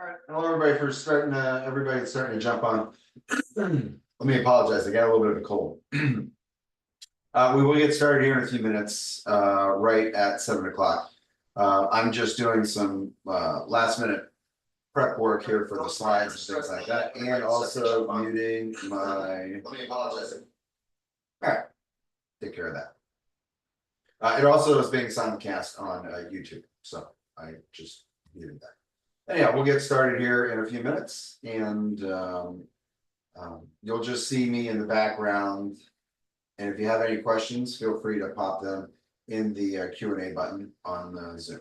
All right, hello everybody for starting. Everybody's starting to jump on. Let me apologize. I got a little bit of a cold. We will get started here in a few minutes, right at 7 o'clock. I'm just doing some last minute prep work here for the slides and things like that, and also muting my. Let me apologize. All right, take care of that. It also is being simulcast on YouTube, so I just muted that. Anyhow, we'll get started here in a few minutes, and you'll just see me in the background. And if you have any questions, feel free to pop them in the Q&A button on Zoom.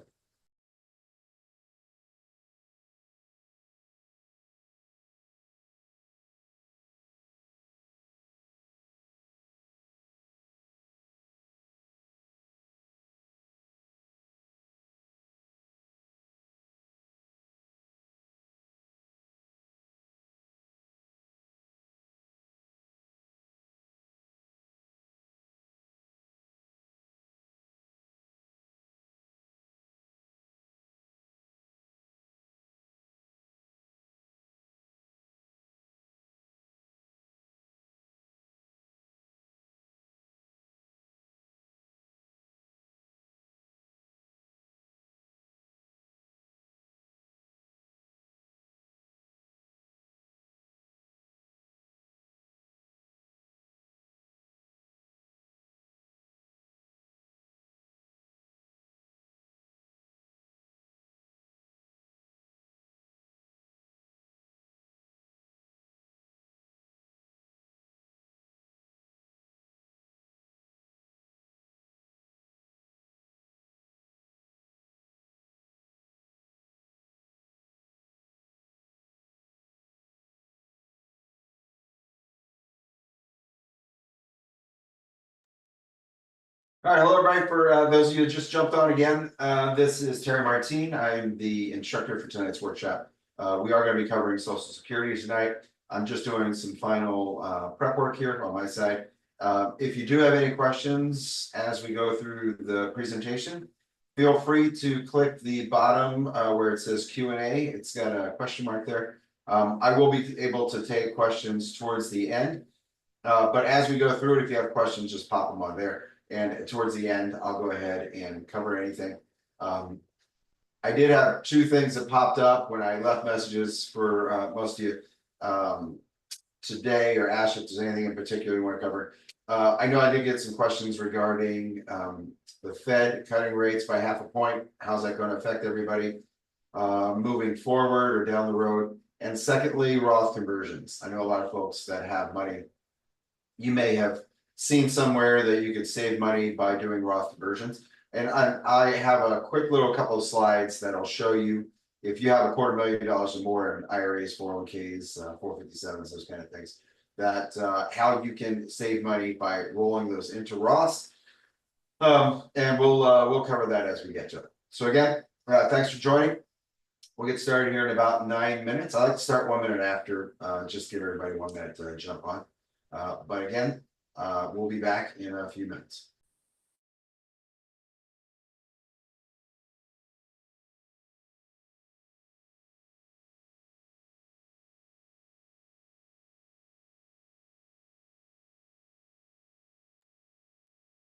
All right, hello everybody. For those of you who just jumped on again, this is Terry Martine. I'm the instructor for tonight's workshop. We are going to be covering Social Security tonight. I'm just doing some final prep work here on my side. If you do have any questions as we go through the presentation, feel free to click the bottom where it says Q&A. It's got a question mark there. I will be able to take questions towards the end, but as we go through it, if you have questions, just pop them on there. And towards the end, I'll go ahead and cover anything. I did have two things that popped up when I left messages for most of you today, or asked if there's anything in particular you want to cover. I know I did get some questions regarding the Fed cutting rates by 0.5 point. How's that going to affect everybody moving forward or down the road? And secondly, Roth conversions. I know a lot of folks that have money. You may have seen somewhere that you could save money by doing Roth conversions. And I have a quick little couple of slides that'll show you if you have $250,000 or more in IRAs, 401ks, 457s, those kind of things, that how you can save money by rolling those into Roths. And we'll cover that as we get to it. So again, thanks for joining. We'll get started here in about 9 minutes. I like to start 1 minute after, just give everybody 1 minute to jump on. But again, we'll be back in a few minutes.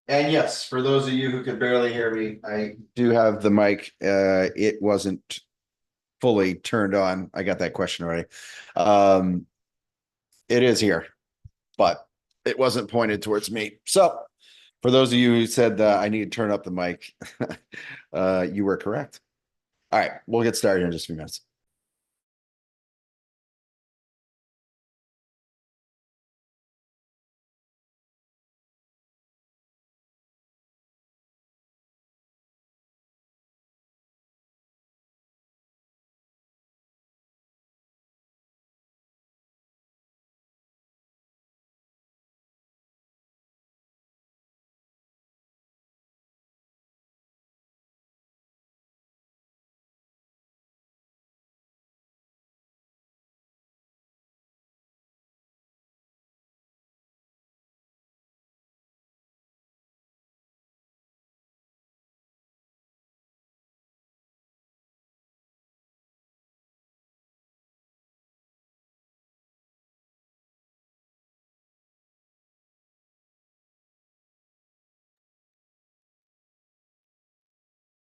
And yes, for those of you who could barely hear me, I do have the mic. It wasn't fully turned on. I got that question already. It is here, but it wasn't pointed towards me. So for those of you who said I need to turn up the mic, you were correct. All right, we'll get started in just a few minutes.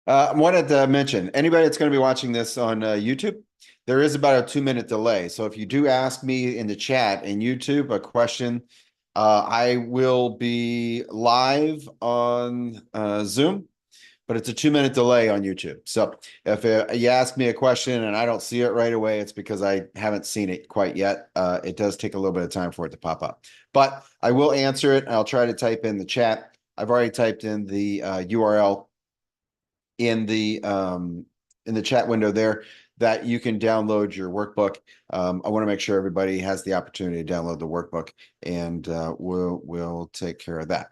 I wanted to mention, anybody that's going to be watching this on YouTube, there is about a 2 minute delay. So if you do ask me in the chat in YouTube a question, I will be live on Zoom, but it's a 2 minute delay on YouTube. So if you ask me a question and I don't see it right away, it's because I haven't seen it quite yet. It does take a little bit of time for it to pop up, but I will answer it. I'll try to type in the chat. I've already typed in the URL in the chat window there that you can download your workbook. I want to make sure everybody has the opportunity to download the workbook, and we'll take care of that.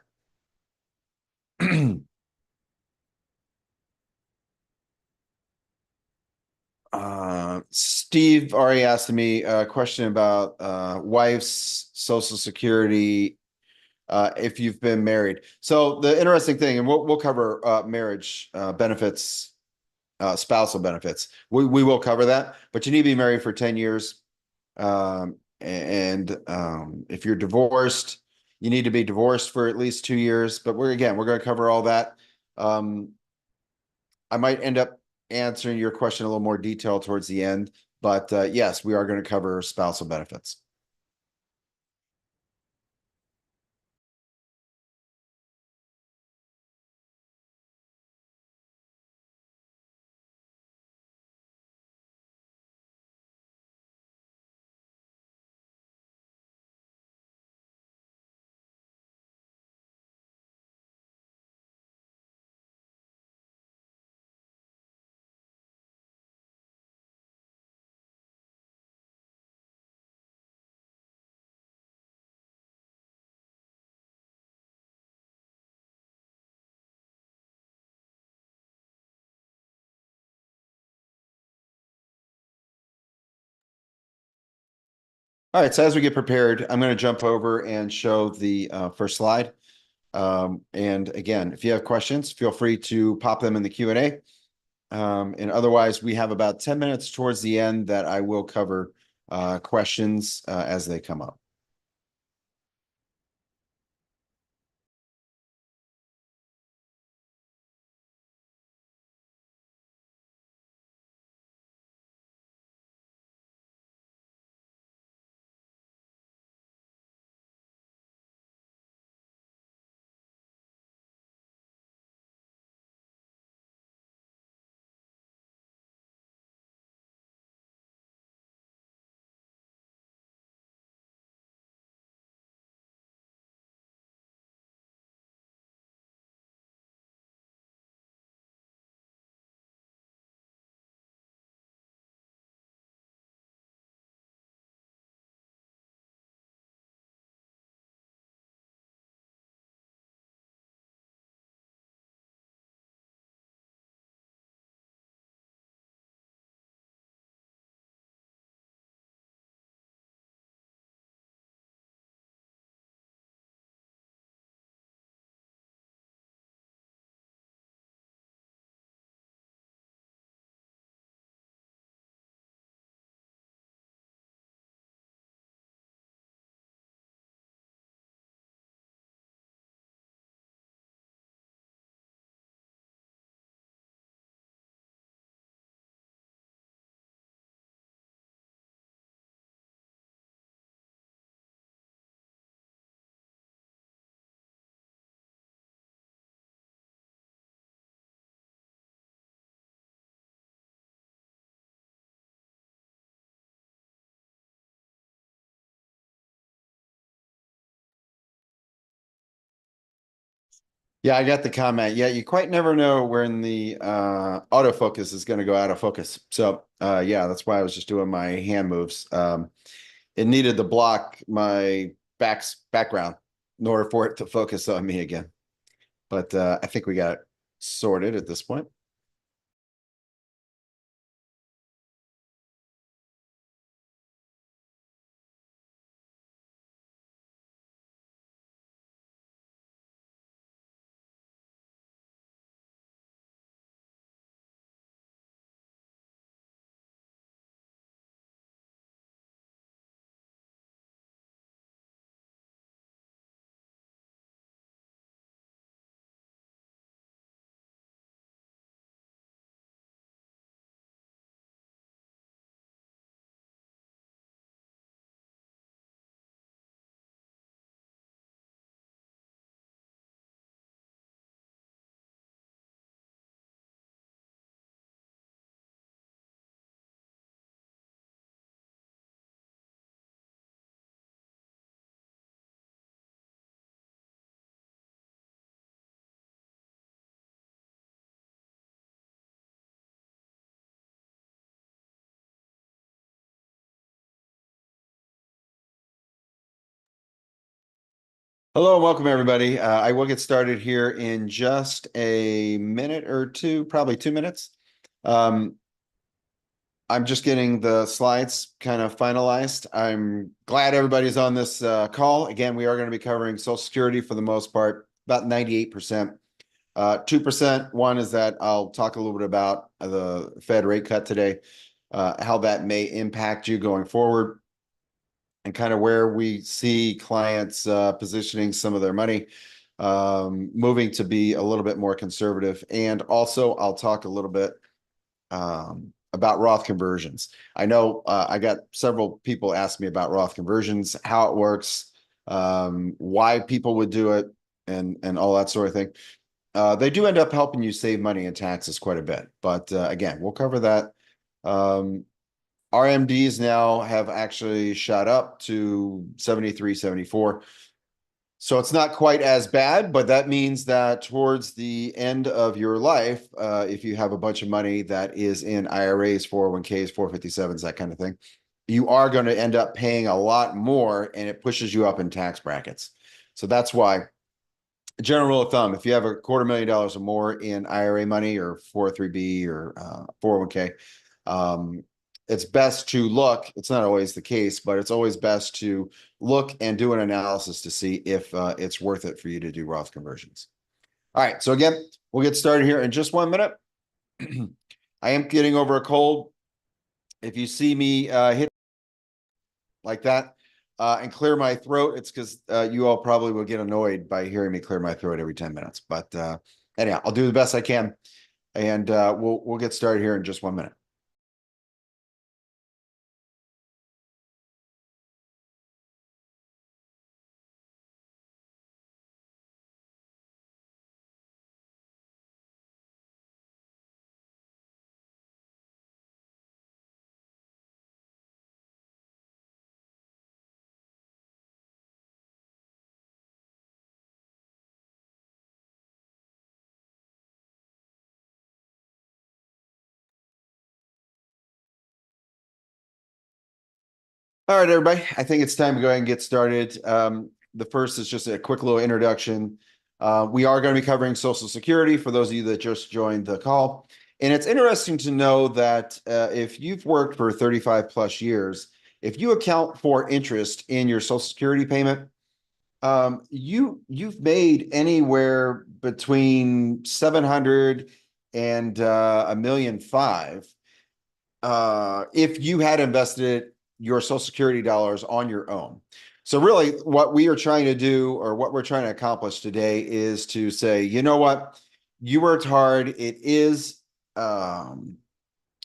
Steve already asked me a question about wife's social security if you've been married. So the interesting thing, and we'll cover marriage benefits, spousal benefits. We will cover that, but you need to be married for 10 years. If you're divorced, you need to be divorced for at least 2 years. But we're going to cover all that. I might end up answering your question a little more detail towards the end, but yes, we are going to cover spousal benefits. All right, so as we get prepared, I'm going to jump over and show the first slide. And again, if you have questions, feel free to pop them in the Q&A. And otherwise, we have about 10 minutes towards the end that I will cover questions as they come up. Yeah, I got the comment. Yeah, you quite never know when the autofocus is going to go out of focus. So yeah, that's why I was just doing my hand moves. It needed to block my background in order for it to focus on me again. But I think we got it sorted at this point. Hello and welcome, everybody. I will get started here in just a minute or two, probably 2 minutes. I'm just getting the slides kind of finalized. I'm glad everybody's on this call. Again, we are going to be covering Social Security for the most part, about 98%. 2%, one is that I'll talk a little bit about the Fed rate cut today, how that may impact you going forward, and kind of where we see clients positioning some of their money, moving to be a little bit more conservative. And also, I'll talk a little bit about Roth conversions. I know I got several people ask me about Roth conversions, how it works, why people would do it, and all that sort of thing. They do end up helping you save money in taxes quite a bit. But again, we'll cover that. RMDs now have actually shot up to 73, 74. So it's not quite as bad, but that means that towards the end of your life, if you have a bunch of money that is in IRAs, 401ks, 457s, that kind of thing, you are going to end up paying a lot more, and it pushes you up in tax brackets. So that's why, general rule of thumb, if you have $250,000 or more in IRA money or 403b or 401k, it's best to look. It's not always the case, but it's always best to look and do an analysis to see if it's worth it for you to do Roth conversions. All right, so again, we'll get started here in just 1 minute. I am getting over a cold. If you see me hit like that and clear my throat, it's because you all probably will get annoyed by hearing me clear my throat every 10 minutes. But anyhow, I'll do the best I can, and we'll get started here in just 1 minute. All right, everybody. I think it's time to go ahead and get started. The first is just a quick little introduction. We are going to be covering Social Security for those of you that just joined the call. And it's interesting to know that if you've worked for 35 plus years, if you account for interest in your Social Security payment, you've made anywhere between 700 and $1.5 million if you had invested your Social Security dollars on your own. So really what we are trying to do, or what we're trying to accomplish today, is to say, you know what, you worked hard. It is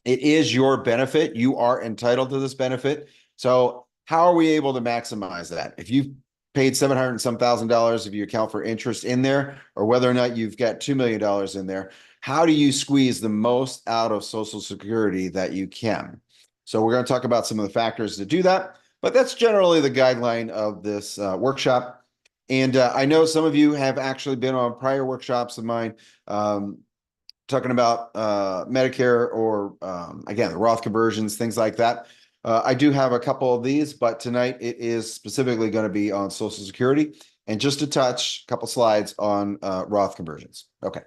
your benefit. You are entitled to this benefit. So how are we able to maximize that? If you've paid 700 and some $1,000, if you account for interest in there, or whether or not you've got $2 million in there, how do you squeeze the most out of Social Security that you can? So we're going to talk about some of the factors to do that, but that's generally the guideline of this workshop. And I know some of you have actually been on prior workshops of mine, talking about Medicare or, again, the Roth conversions, things like that. I do have a couple of these, but tonight it is specifically going to be on Social Security, and just a couple slides on Roth conversions. Okay.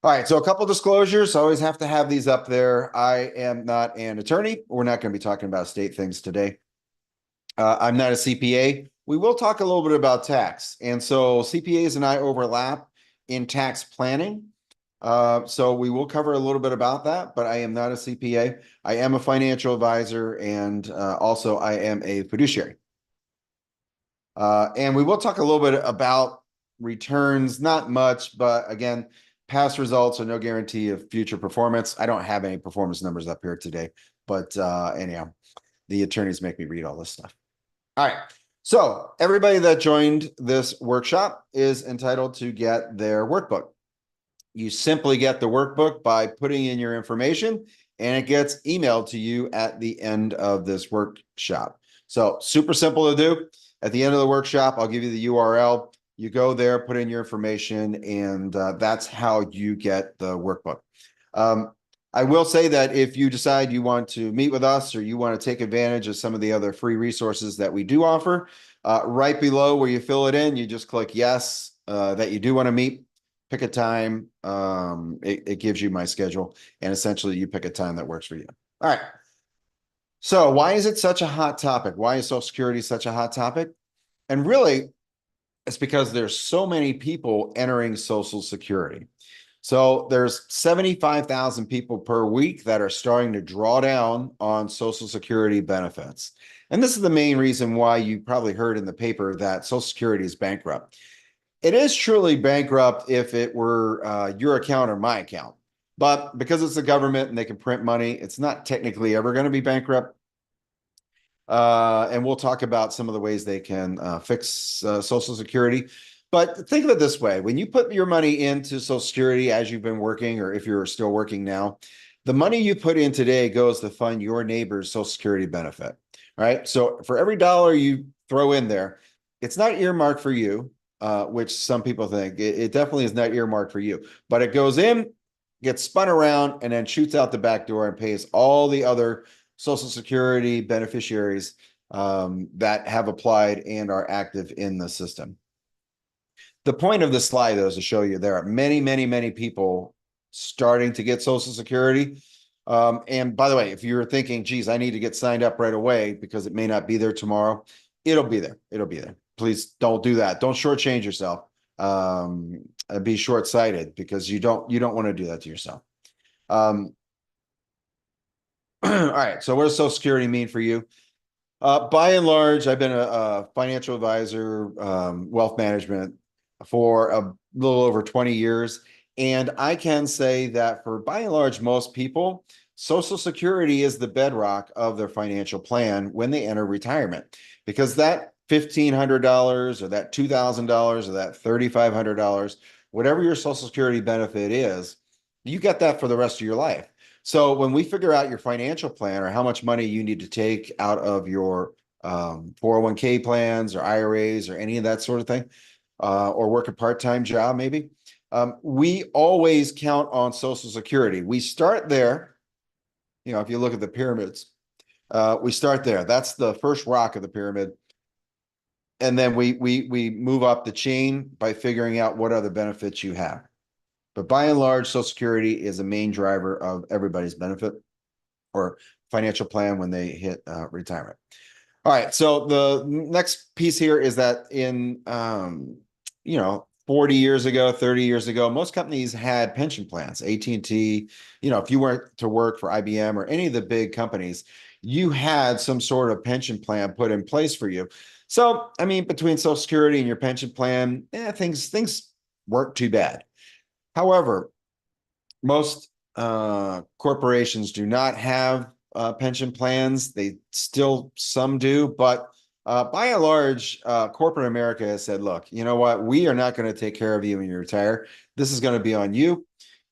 All right, so a couple disclosures. I always have to have these up there. I am not an attorney. We're not going to be talking about state things today. I'm not a CPA. We will talk a little bit about tax. And so CPAs and I overlap in tax planning. So we will cover a little bit about that, but I am not a CPA. I am a financial advisor, and also I am a fiduciary. And we will talk a little bit about returns, not much, but again, past results are no guarantee of future performance. I don't have any performance numbers up here today, but anyhow, the attorneys make me read all this stuff. All right. So everybody that joined this workshop is entitled to get their workbook. You simply get the workbook by putting in your information, and it gets emailed to you at the end of this workshop. So super simple to do. At the end of the workshop, I'll give you the URL. You go there, put in your information, and that's how you get the workbook. I will say that if you decide you want to meet with us or you want to take advantage of some of the other free resources that we do offer, right below where you fill it in, you just click yes, that you do want to meet, pick a time. It gives you my schedule, and essentially you pick a time that works for you. All right. So why is it such a hot topic? Why is Social Security such a hot topic? And really, it's because there's so many people entering Social Security. So there's 75,000 people per week that are starting to draw down on Social Security benefits. And this is the main reason why you probably heard in the paper that Social Security is bankrupt. It is truly bankrupt if it were your account or my account. But because it's the government and they can print money, it's not technically ever going to be bankrupt. And we'll talk about some of the ways they can fix Social Security. But think of it this way: when you put your money into Social Security as you've been working, or if you're still working now, the money you put in today goes to fund your neighbor's Social Security benefit, right? So for every dollar you throw in there, it's not earmarked for you, which some people think. It definitely is not earmarked for you, but it goes in, gets spun around, and then shoots out the back door and pays all the other Social Security beneficiaries that have applied and are active in the system. The point of the slide, though, is to show you there are many, many, many people starting to get Social Security. And by the way, if you're thinking, geez, I need to get signed up right away because it may not be there tomorrow, it'll be there. It'll be there. Please don't do that. Don't shortchange yourself. Be short-sighted because you don't want to do that to yourself. All right. So what does Social Security mean for you? By and large, I've been a financial advisor, wealth management for a little over 20 years. And I can say that for by and large, most people, Social Security is the bedrock of their financial plan when they enter retirement, because that $1,500 or that $2,000 or that $3,500, whatever your Social Security benefit is, you get that for the rest of your life. So when we figure out your financial plan or how much money you need to take out of your 401k plans or IRAs or any of that sort of thing, or work a part-time job maybe, we always count on Social Security. We start there. You know, if you look at the pyramids, we start there. That's the first rock of the pyramid. And then we move up the chain by figuring out what other benefits you have. But by and large, Social Security is a main driver of everybody's benefit or financial plan when they hit retirement. All right. So the next piece here is that in, 40 years ago, 30 years ago, most companies had pension plans. AT&T, if you went to work for IBM or any of the big companies, you had some sort of pension plan put in place for you. So, I mean, between Social Security and your pension plan, things weren't too bad. However, most corporations do not have pension plans. Some do, but by and large, corporate America has said, look, you know what? We are not going to take care of you when you retire. This is going to be on you.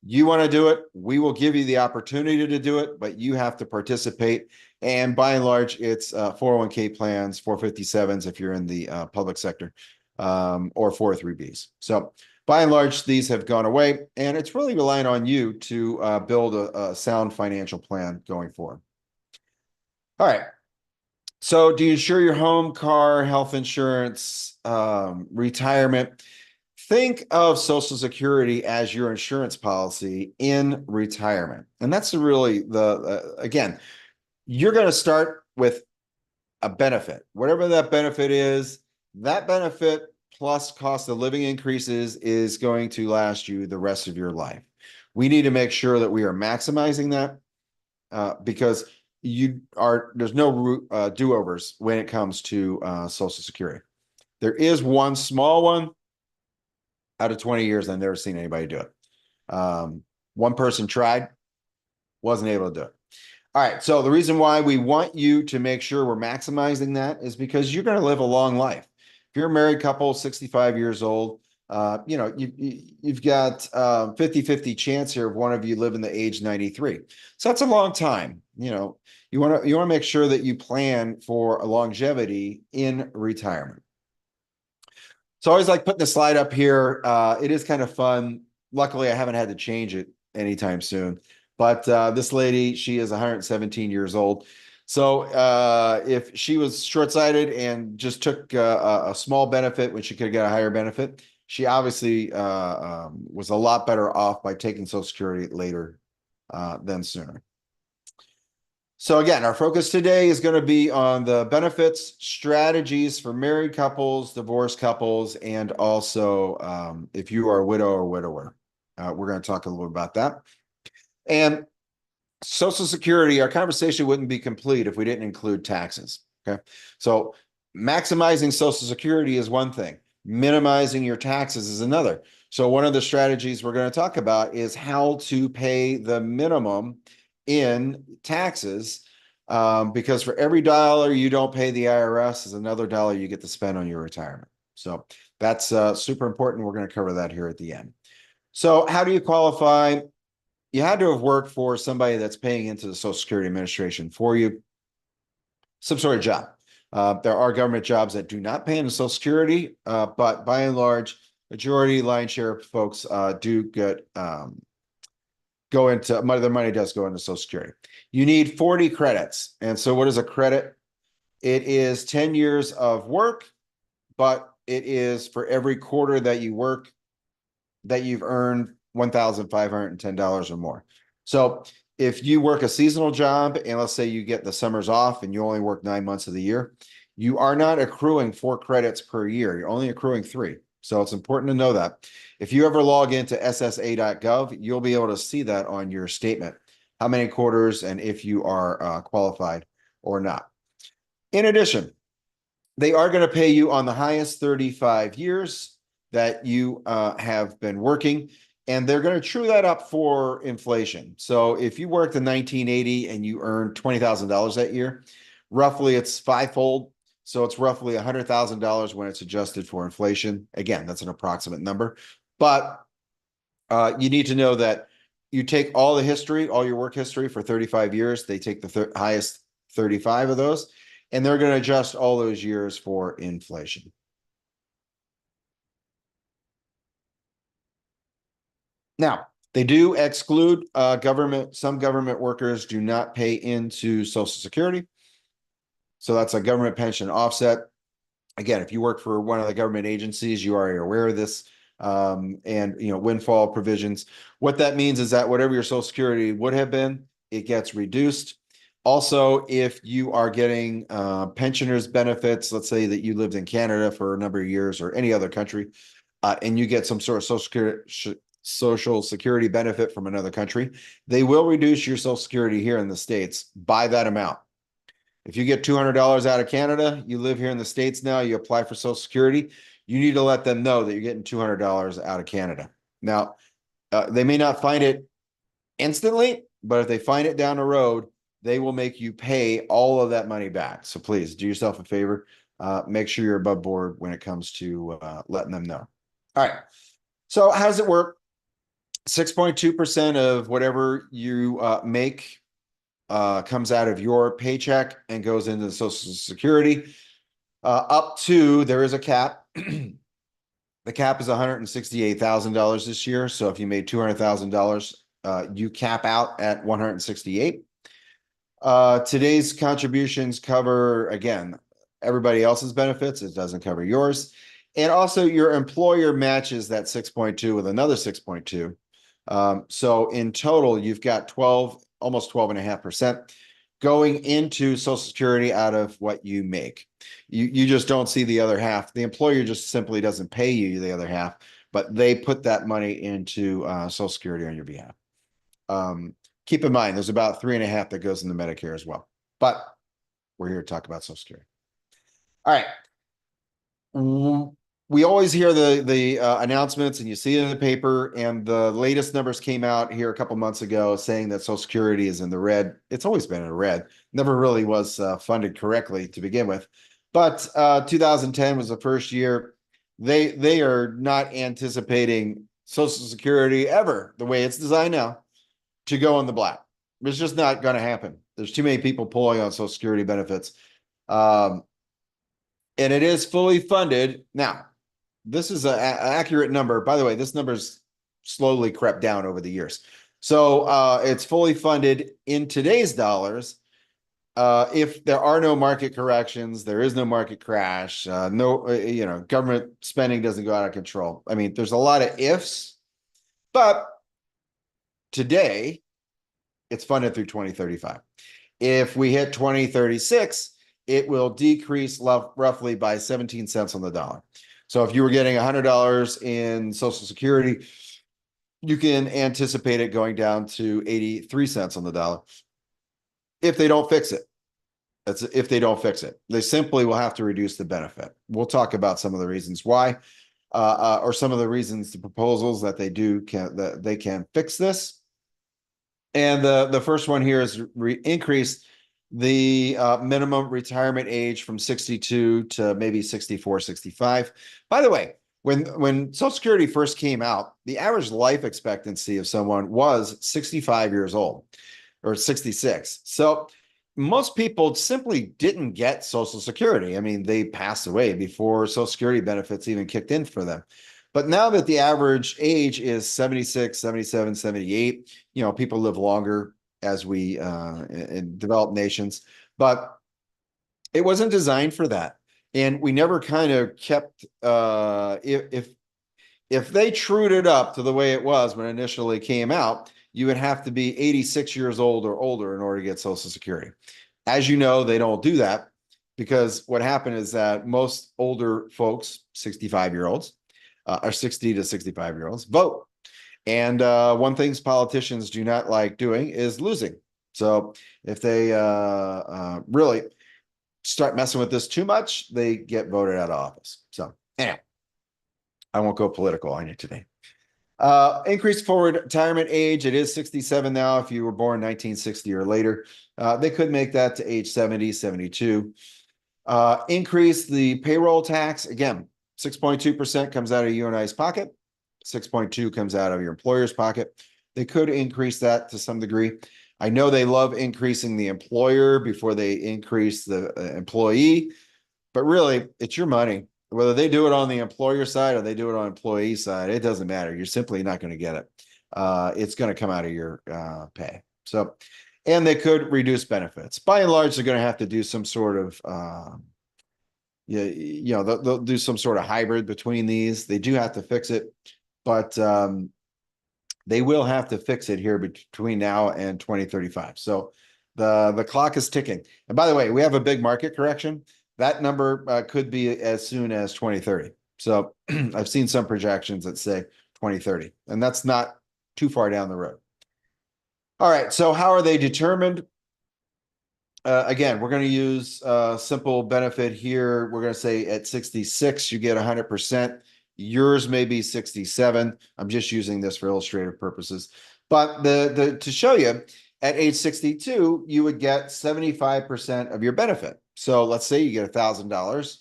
You want to do it, we will give you the opportunity to do it, but you have to participate. And by and large, it's 401k plans, 457s if you're in the public sector, or 403bs. So by and large, these have gone away, and it's really relying on you to build a sound financial plan going forward. All right. So do you insure your home, car, health insurance, retirement? Think of Social Security as your insurance policy in retirement. And that's really again, you're going to start with a benefit. Whatever that benefit is, that benefit plus cost of living increases is going to last you the rest of your life. We need to make sure that we are maximizing that because there's no do-overs when it comes to Social Security. There is one small one. Out of 20 years, I've never seen anybody do it. One person tried, wasn't able to do it. All right. So the reason why we want you to make sure we're maximizing that is because you're going to live a long life. If you're a married couple, 65 years old, you've got 50-50 chance here of one of you living to age 93. So that's a long time. You want to make sure that you plan for a longevity in retirement. So I always like putting the slide up here. It is kind of fun. Luckily, I haven't had to change it anytime soon. But this lady, she is 117 years old. So if she was short-sighted and just took a small benefit when she could get a higher benefit, she obviously was a lot better off by taking Social Security later than sooner. So again, our focus today is going to be on the benefits strategies for married couples, divorced couples, and also if you are a widow or widower. We're going to talk a little bit about that. And Social Security, our conversation wouldn't be complete if we didn't include taxes. Okay. So maximizing Social Security is one thing, minimizing your taxes is another. So one of the strategies we're going to talk about is how to pay the minimum in taxes. Because for every dollar you don't pay the IRS is another dollar you get to spend on your retirement. So that's super important. We're going to cover that here at the end. So how do you qualify? You had to have worked for somebody that's paying into the Social Security Administration for you, some sort of job. There are government jobs that do not pay into Social Security, but by and large, majority lion's share of folks do get go into money. Their money does go into Social Security. You need 40 credits, and so what is a credit? It is 10 years of work, but it is for every quarter that you work that you've earned $1,510 or more. So if you work a seasonal job and let's say you get the summers off and you only work 9 months of the year, you are not accruing 4 credits per year. You're only accruing 3. So it's important to know that. If you ever log into ssa.gov, you'll be able to see that on your statement, how many quarters and if you are qualified or not. In addition, they are going to pay you on the highest 35 years that you have been working, and they're going to true that up for inflation. So if you worked in 1980 and you earned $20,000 that year, roughly it's fivefold. So it's roughly $100,000 when it's adjusted for inflation. Again, that's an approximate number, but you need to know that you take all the history, all your work history for 35 years. They take the highest 35 of those, and they're going to adjust all those years for inflation. Now, they do exclude government. Some government workers do not pay into Social Security. So that's a government pension offset. Again, if you work for one of the government agencies, you are aware of this. And windfall provisions. What that means is that whatever your Social Security would have been, it gets reduced. Also, if you are getting pensioners benefits, let's say that you lived in Canada for a number of years or any other country, and you get some sort of Social Security benefit from another country, they will reduce your Social Security here in the States by that amount. If you get $200 out of Canada, you live here in the States now, you apply for Social Security, you need to let them know that you're getting $200 out of Canada. Now, they may not find it instantly, but if they find it down the road, they will make you pay all of that money back. So please do yourself a favor. Make sure you're above board when it comes to letting them know. All right. So how does it work? 6.2% of whatever you make comes out of your paycheck and goes into the Social Security. Up to, there is a cap. The cap is $168,000 this year. So if you made $200,000, you cap out at 168. Today's contributions cover, again, everybody else's benefits. It doesn't cover yours. And also your employer matches that 6.2 with another 6.2. So in total, you've got almost 12.5% going into Social Security out of what you make. You just don't see the other half. The employer just simply doesn't pay you the other half, but they put that money into Social Security on your behalf. Keep in mind, there's about 3.5 that goes into Medicare as well, but we're here to talk about Social Security. All right. We always hear the announcements and you see it in the paper, and the latest numbers came out here a couple months ago saying that Social Security is in the red. It's always been in the red. Never really was funded correctly to begin with. But 2010 was the first year. They are not anticipating Social Security ever, the way it's designed now, to go in the black. It's just not going to happen. There's too many people pulling on Social Security benefits. And it is fully funded. Now, this is an accurate number. By the way, this number's slowly crept down over the years. So it's fully funded in today's dollars. If there are no market corrections, there is no market crash, government spending doesn't go out of control. I mean, there's a lot of ifs, but today it's funded through 2035. If we hit 2036, it will decrease roughly by 17 cents on the dollar. So if you were getting $100 in Social Security, you can anticipate it going down to 83 cents on the dollar if they don't fix it. That's if they don't fix it. They simply will have to reduce the benefit. We'll talk about some of the reasons why, or some of the reasons, the proposals that they can fix this. And the first one here is increase the minimum retirement age from 62 to maybe 64, 65. By the way, when Social Security first came out, the average life expectancy of someone was 65 years old or 66. So most people simply didn't get Social Security. I mean, they passed away before Social Security benefits even kicked in for them. But now that the average age is 76, 77, 78, people live longer as we in developed nations, but it wasn't designed for that. And we never kind of kept if they trued it up to the way it was when it initially came out, you would have to be 86 years old or older in order to get Social Security. As you know, they don't do that because what happened is that most older folks, 65-year-olds, or 60 to 65-year-olds, vote. And one thing politicians do not like doing is losing. So if they really start messing with this too much, they get voted out of office. So anyway, I won't go political on you today. Increased forward retirement age. It is 67 now. If you were born 1960 or later, they could make that to age 70, 72. Increase the payroll tax. Again, 6.2% comes out of you and I's pocket. 6.2 comes out of your employer's pocket. They could increase that to some degree. I know they love increasing the employer before they increase the employee, but really it's your money. Whether they do it on the employer side or they do it on employee side, it doesn't matter. You're simply not going to get it. It's going to come out of your pay. So, and they could reduce benefits. By and large, they're going to have to do some sort of, they'll do some sort of hybrid between these. They do have to fix it, but they will have to fix it here between now and 2035. So the clock is ticking. And by the way, we have a big market correction. That number could be as soon as 2030. So I've seen some projections that say 2030, and that's not too far down the road. All right, so how are they determined? Again, we're going to use simple benefit here. We're going to say at 66, you get 100%. Yours may be 67. I'm just using this for illustrative purposes. But to show you, at age 62, you would get 75% of your benefit. So let's say you get $1,000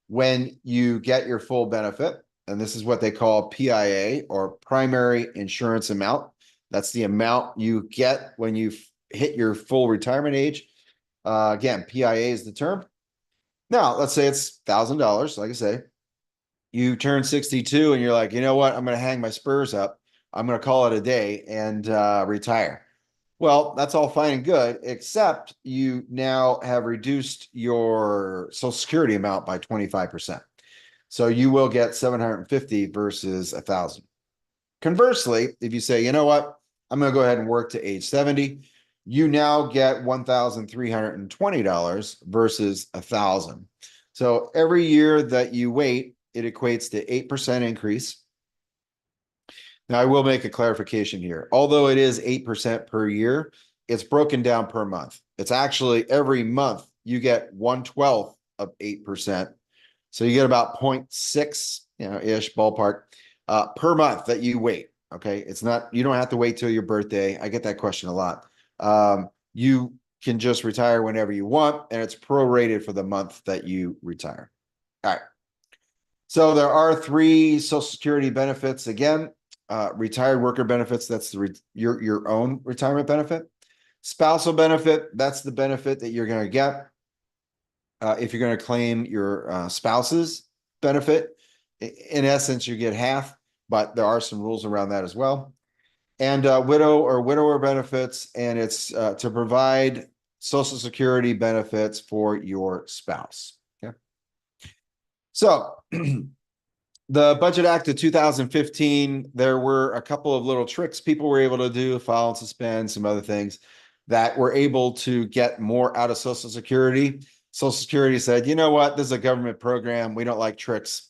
when you get your full benefit. And this is what they call PIA, or primary insurance amount. That's the amount you get when you hit your full retirement age. Again, PIA is the term. Now, let's say it's $1,000. Like I say, you turn 62 and you're like, you know what? I'm going to hang my spurs up. I'm going to call it a day and retire. Well, that's all fine and good, except you now have reduced your Social Security amount by 25%. So you will get 750 versus 1,000. Conversely, if you say, you know what, I'm going to go ahead and work to age 70, you now get $1,320 versus 1,000. So every year that you wait, it equates to 8% increase. Now, I will make a clarification here. Although it is 8% per year, it's broken down per month. It's actually every month you get 1/12 of 8%. So you get about 0.6, ish ballpark per month that you wait. Okay. It's not, you don't have to wait till your birthday. I get that question a lot. You can just retire whenever you want, and it's prorated for the month that you retire. All right. So there are 3 Social Security benefits. Again, retired worker benefits, that's your own retirement benefit. Spousal benefit, that's the benefit that you're going to get if you're going to claim your spouse's benefit. In essence, you get half, but there are some rules around that as well. and widow or widower benefits, and it's to provide Social Security benefits for your spouse. Okay. So the Budget Act of 2015, there were a couple of little tricks people were able to do, file and suspend, some other things that were able to get more out of Social Security. Social Security said, you know what, this is a government program. We don't like tricks.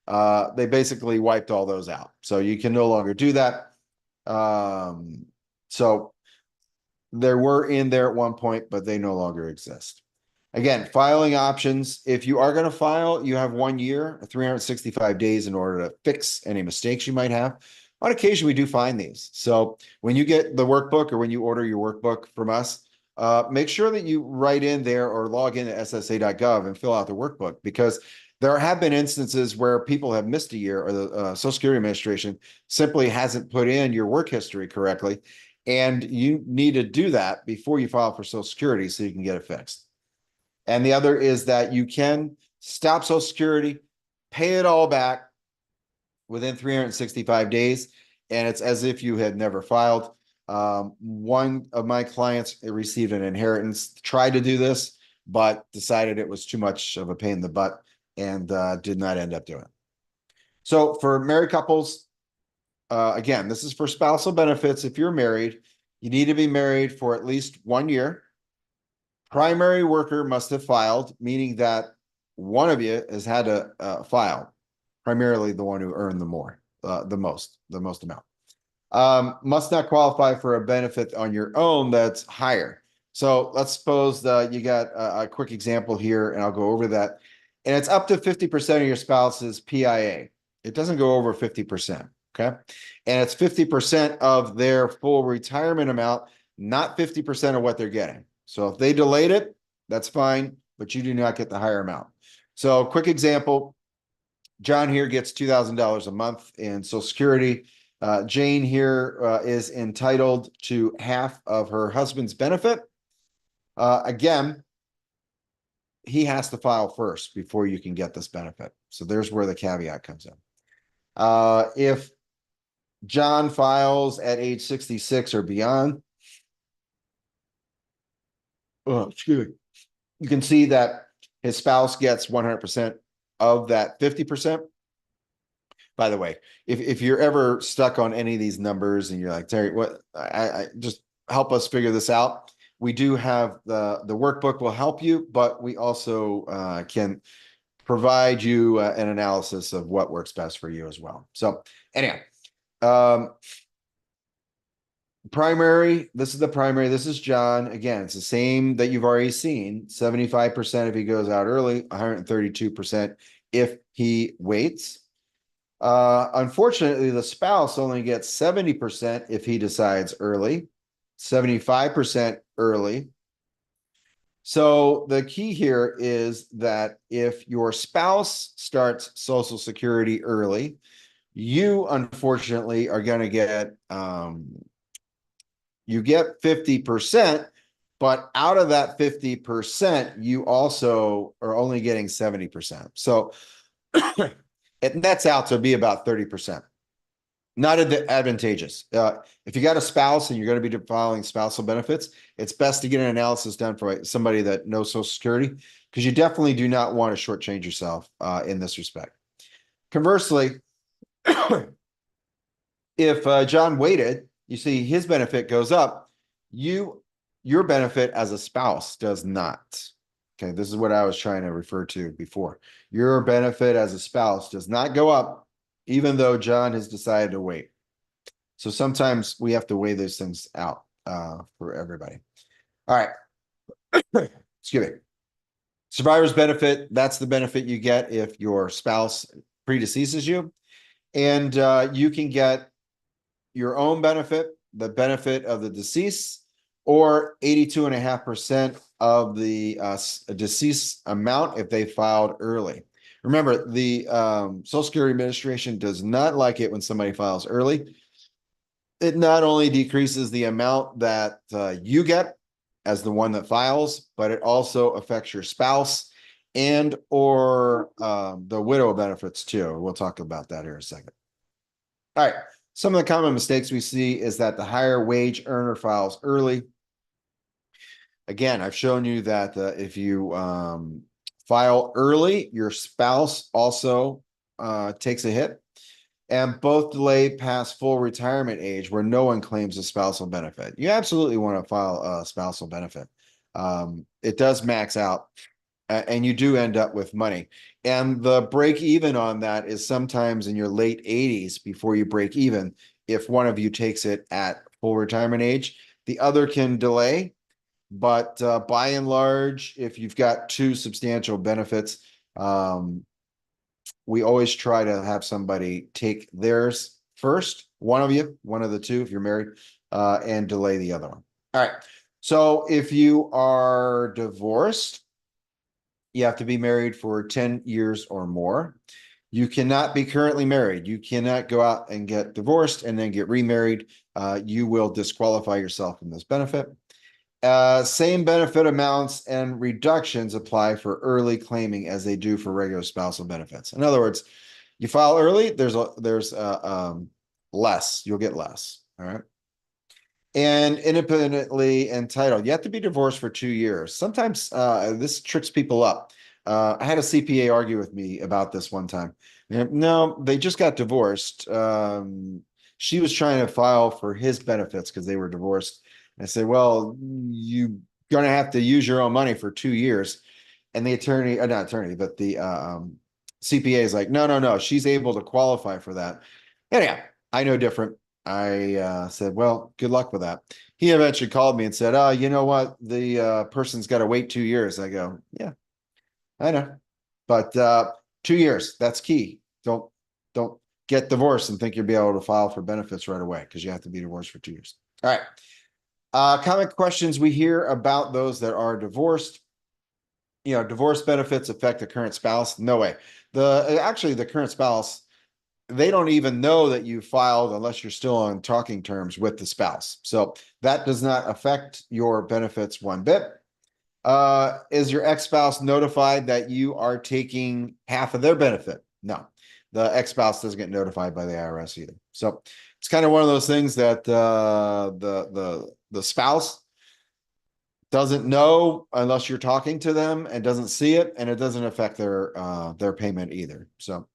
They basically wiped all those out. So you can no longer do that. So there were in there at one point, but they no longer exist. Again, filing options. If you are going to file, you have 1 year, 365 days in order to fix any mistakes you might have. On occasion, we do find these. So when you get the workbook or when you order your workbook from us, make sure that you write in there or log in to ssa.gov and fill out the workbook, because there have been instances where people have missed a year, or the Social Security Administration simply hasn't put in your work history correctly. And you need to do that before you file for Social Security so you can get it fixed. And the other is that you can stop Social Security, pay it all back within 365 days, and it's as if you had never filed. One of my clients received an inheritance, tried to do this, but decided it was too much of a pain in the butt and did not end up doing it. So for married couples, again, this is for spousal benefits. If you're married, you need to be married for at least 1 year. Primary worker must have filed, meaning that one of you has had to file, primarily the one who earned the most amount. Must not qualify for a benefit on your own that's higher. So let's suppose that you got a quick example here, and I'll go over that. And it's up to 50% of your spouse's PIA. It doesn't go over 50%. Okay. And it's 50% of their full retirement amount, not 50% of what they're getting. So if they delayed it, that's fine, but you do not get the higher amount. So quick example, John here gets $2,000 a month in Social Security. Jane here is entitled to half of her husband's benefit. Again, he has to file first before you can get this benefit. So there's where the caveat comes in. If John files at age 66 or beyond, excuse me, you can see that his spouse gets 100% of that 50%. By the way, if you're ever stuck on any of these numbers and you're like, Terry, what, I just help us figure this out. We do have the workbook will help you, but we also can provide you an analysis of what works best for you as well. So anyhow, primary, this is the primary, this is John. Again, it's the same that you've already seen. 75% if he goes out early, 132% if he waits. Unfortunately, the spouse only gets 70% if he decides early, 75% early. So the key here is that if your spouse starts Social Security early, you unfortunately are going to get you get 50%, but out of that 50%, you also are only getting 70%. So it nets out to be about 30%. Not advantageous. If you got a spouse and you're going to be filing spousal benefits, it's best to get an analysis done for somebody that knows Social Security, because you definitely do not want to shortchange yourself in this respect. Conversely, if John waited, you see his benefit goes up. Your benefit as a spouse does not. Okay, this is what I was trying to refer to before. Your benefit as a spouse does not go up, even though John has decided to wait. So sometimes we have to weigh those things out for everybody. All right. Excuse me. Survivor's benefit, that's the benefit you get if your spouse predeceases you. And you can get your own benefit, the benefit of the deceased, or 82.5% of the deceased amount if they filed early. Remember, the Social Security Administration does not like it when somebody files early. It not only decreases the amount that you get as the one that files, but it also affects your spouse and or the widow benefits too. We'll talk about that here in a second. All right. Some of the common mistakes we see is that the higher wage earner files early. Again, I've shown you that if you file early, your spouse also takes a hit, and both delay past full retirement age where no one claims a spousal benefit. You absolutely want to file a spousal benefit. It does max out, and you do end up with money. And the break even on that is sometimes in your late 80s before you break even. If one of you takes it at full retirement age, the other can delay. But by and large, if you've got two substantial benefits, we always try to have somebody take theirs first, one of you, one of the two, if you're married, and delay the other one. All right. So if you are divorced, you have to be married for 10 years or more. You cannot be currently married. You cannot go out and get divorced and then get remarried. You will disqualify yourself from this benefit. Same benefit amounts and reductions apply for early claiming as they do for regular spousal benefits. In other words, you file early, there's less, you'll get less. All right. And independently entitled, you have to be divorced for 2 years. Sometimes this tricks people up. I had a CPA argue with me about this one time. No, they just got divorced. She was trying to file for his benefits because they were divorced. I say, well, you're going to have to use your own money for 2 years. And the attorney, not attorney, but the CPA is like, no, she's able to qualify for that. Anyhow, I know different. I said, well, good luck with that. He eventually called me and said, oh, you know what? The person's got to wait 2 years. I go, yeah, I know. But 2 years, that's key. Don't get divorced and think you'll be able to file for benefits right away because you have to be divorced for 2 years. All right. Common questions we hear about those that are divorced. Divorce benefits affect the current spouse. No way. The current spouse, they don't even know that you filed unless you're still on talking terms with the spouse. So that does not affect your benefits one bit. Is your ex-spouse notified that you are taking half of their benefit? No, the ex-spouse doesn't get notified by the IRS either. So it's kind of one of those things that the spouse doesn't know unless you're talking to them and doesn't see it, and it doesn't affect their payment either. So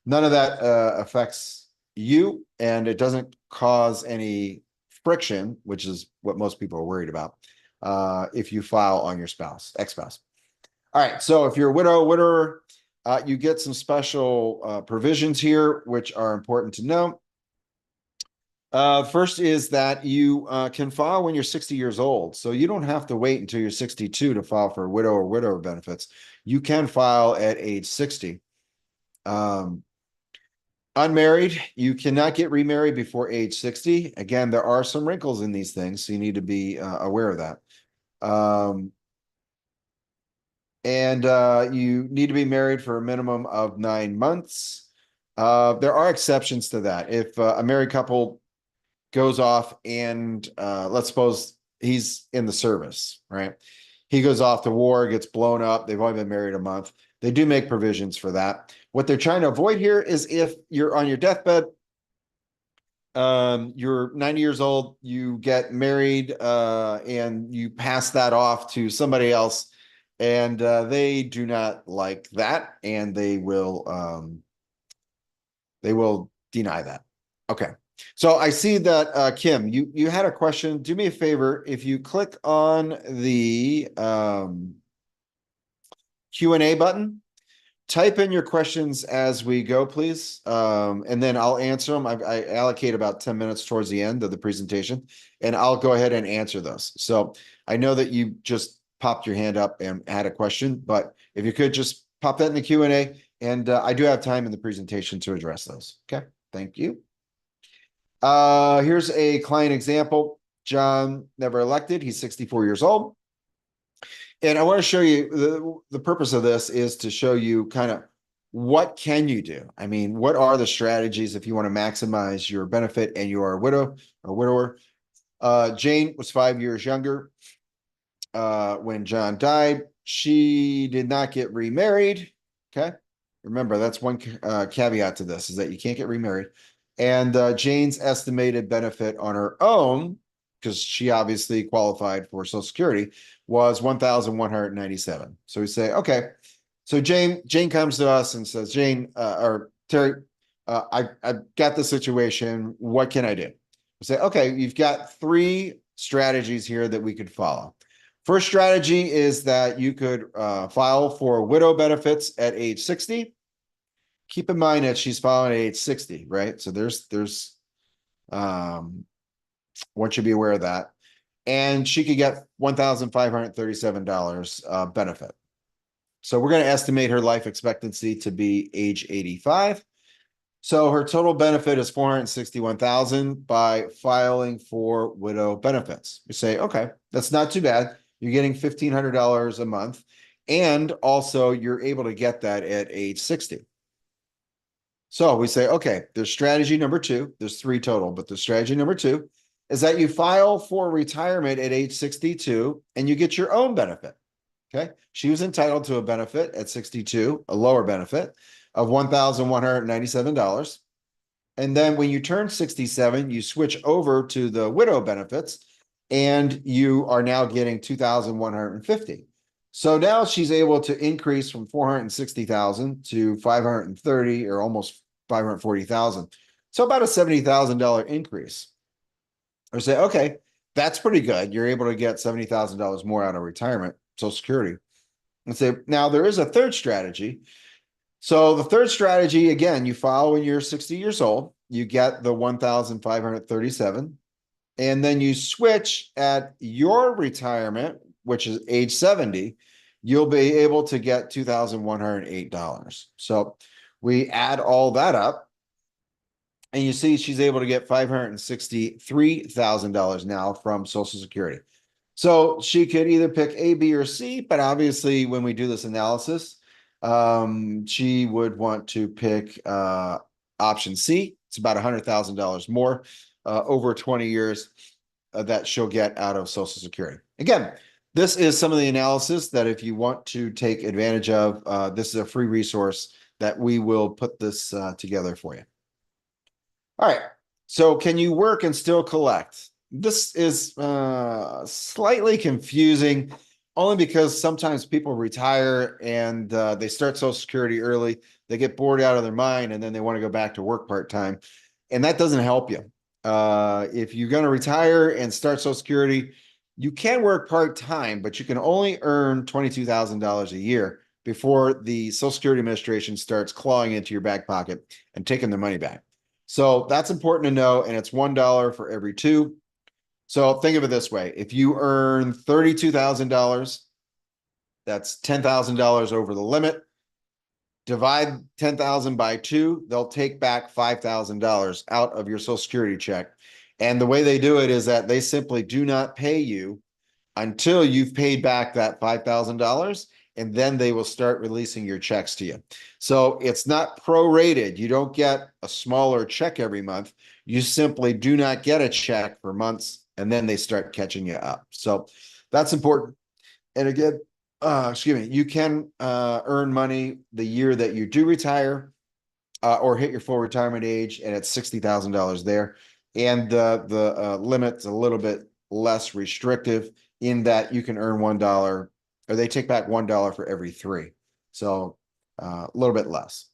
none of that affects you, and it doesn't cause any friction, which is what most people are worried about if you file on your ex-spouse. All right, so if you're a widower, you get some special provisions here, which are important to know. First is that you can file when you're 60 years old. So you don't have to wait until you're 62 to file for widow or widower benefits. You can file at age 60. Unmarried, you cannot get remarried before age 60. Again, there are some wrinkles in these things, so you need to be aware of that. And you need to be married for a minimum of 9 months. There are exceptions to that. If a married couple goes off and let's suppose he's in the service, right? He goes off to war, gets blown up. They've only been married a month. They do make provisions for that. What they're trying to avoid here is if you're on your deathbed, you're 90 years old, you get married and you pass that off to somebody else, and they do not like that, and they will deny that. Okay. So I see that Kim, you had a question. Do me a favor, if you click on the Q&A button, type in your questions as we go, please. And then I'll answer them. I allocate about 10 minutes towards the end of the presentation, and I'll go ahead and answer those. So I know that you just popped your hand up and had a question, but if you could just pop that in the Q&A, and I do have time in the presentation to address those. Okay, thank you. Here's a client example. John never elected. He's 64 years old. And I want to show you the purpose of this is to show you kind of what can you do? I mean, what are the strategies if you want to maximize your benefit and you are a widow or widower? Jane was 5 years younger when John died. She did not get remarried. Okay. Remember, that's one caveat to this is that you can't get remarried. And Jane's estimated benefit on her own, because she obviously qualified for Social Security, was 1,197. So we say, okay. So Jane comes to us and says, Jane, or Terry, I've got the situation. What can I do? We say, okay, you've got three strategies here that we could follow. First strategy is that you could file for widow benefits at age 60. Keep in mind that she's filing at age 60, right? So there's one should be aware of that. And she could get $1,537 benefit. So we're going to estimate her life expectancy to be age 85. So her total benefit is 461,000 by filing for widow benefits. We say, okay, that's not too bad. You're getting $1,500 a month. And also you're able to get that at age 60. So we say, okay, there's strategy number two. There's three total, but the strategy number two is that you file for retirement at age 62 and you get your own benefit. Okay. She was entitled to a benefit at 62, a lower benefit of $1,197. And then when you turn 67, you switch over to the widow benefits and you are now getting 2,150. So now she's able to increase from 460,000 to 530 or almost 540,000. So about a $70,000 increase. Or say, okay, that's pretty good. You're able to get $70,000 more out of retirement, Social Security. And say, now there is a third strategy. So the third strategy, again, you file when you're 60 years old, you get the 1,537, and then you switch at your retirement, which is age 70, you'll be able to get $2,108. So we add all that up, and you see she's able to get $563,000 now from Social Security. So she could either pick A, B, or C, but obviously when we do this analysis, she would want to pick option C. It's about $100,000 more over 20 years that she'll get out of Social Security. Again, this is some of the analysis that if you want to take advantage of, this is a free resource that we will put this together for you. All right. So can you work and still collect? This is slightly confusing only because sometimes people retire and they start Social Security early. They get bored out of their mind and then they want to go back to work part-time. And that doesn't help you. If you're going to retire and start Social Security, you can work part-time, but you can only earn $22,000 a year before the Social Security Administration starts clawing into your back pocket and taking their money back. So that's important to know. And it's $1 for every two. So think of it this way. If you earn $32,000, that's $10,000 over the limit. Divide 10,000 by two, they'll take back $5,000 out of your Social Security check. And the way they do it is that they simply do not pay you until you've paid back that $5,000, and then they will start releasing your checks to you. So it's not prorated. You don't get a smaller check every month. You simply do not get a check for months, and then they start catching you up. So that's important. And again, you can earn money the year that you do retire or hit your full retirement age, and it's $60,000 there. And the limit's a little bit less restrictive in that you can earn $1, or they take back $1 for every three. So a little bit less.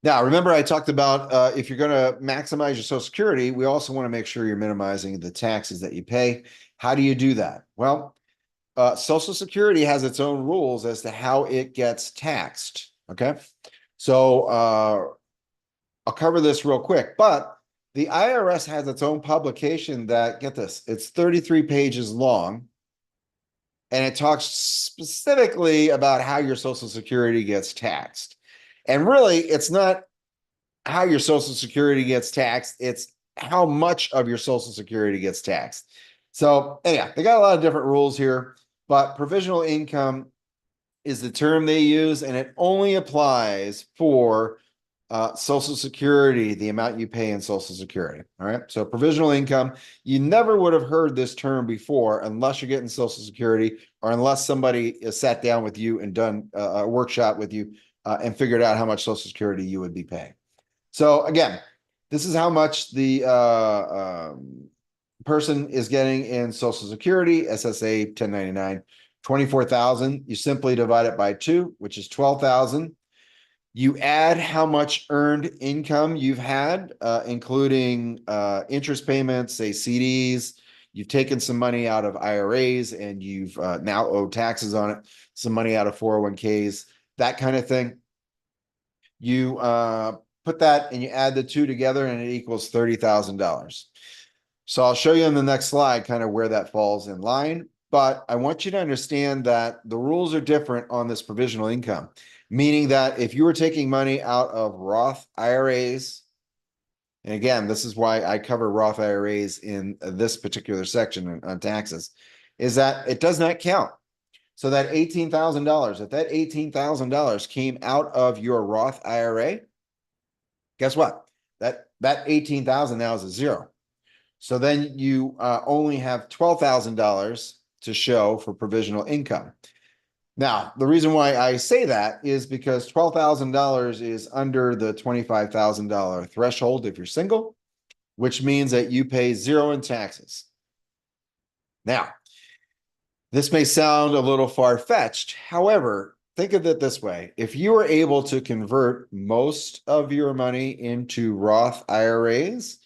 Now, remember I talked about if you're going to maximize your Social Security, we also want to make sure you're minimizing the taxes that you pay. How do you do that? Well, Social Security has its own rules as to how it gets taxed. Okay. So I'll cover this real quick, but the IRS has its own publication that, get this, it's 33 pages long. And it talks specifically about how your Social Security gets taxed. And really, it's not how your Social Security gets taxed, it's how much of your Social Security gets taxed. So anyhow, they got a lot of different rules here, but provisional income is the term they use, and it only applies for Social Security, the amount you pay in Social Security. All right. So provisional income, you never would have heard this term before unless you're getting Social Security or unless somebody has sat down with you and done a workshop with you and figured out how much Social Security you would be paying. So again, this is how much the person is getting in Social Security, SSA 1099, 24,000. You simply divide it by 2, which is 12,000. You add how much earned income you've had, including interest payments, say CDs. You've taken some money out of IRAs and you've now owe taxes on it, some money out of 401ks, that kind of thing. You put that and you add the two together and it equals $30,000. So I'll show you in the next slide kind of where that falls in line. But I want you to understand that the rules are different on this provisional income, meaning that if you were taking money out of Roth IRAs, and again, this is why I cover Roth IRAs in this particular section on taxes, is that it does not count. So that $18,000, if that $18,000 came out of your Roth IRA, guess what? That 18,000 now is a zero. So then you only have $12,000 to show for provisional income. Now, the reason why I say that is because $12,000 is under the $25,000 threshold if you're single, which means that you pay zero in taxes. Now, this may sound a little far-fetched. However, think of it this way. If you were able to convert most of your money into Roth IRAs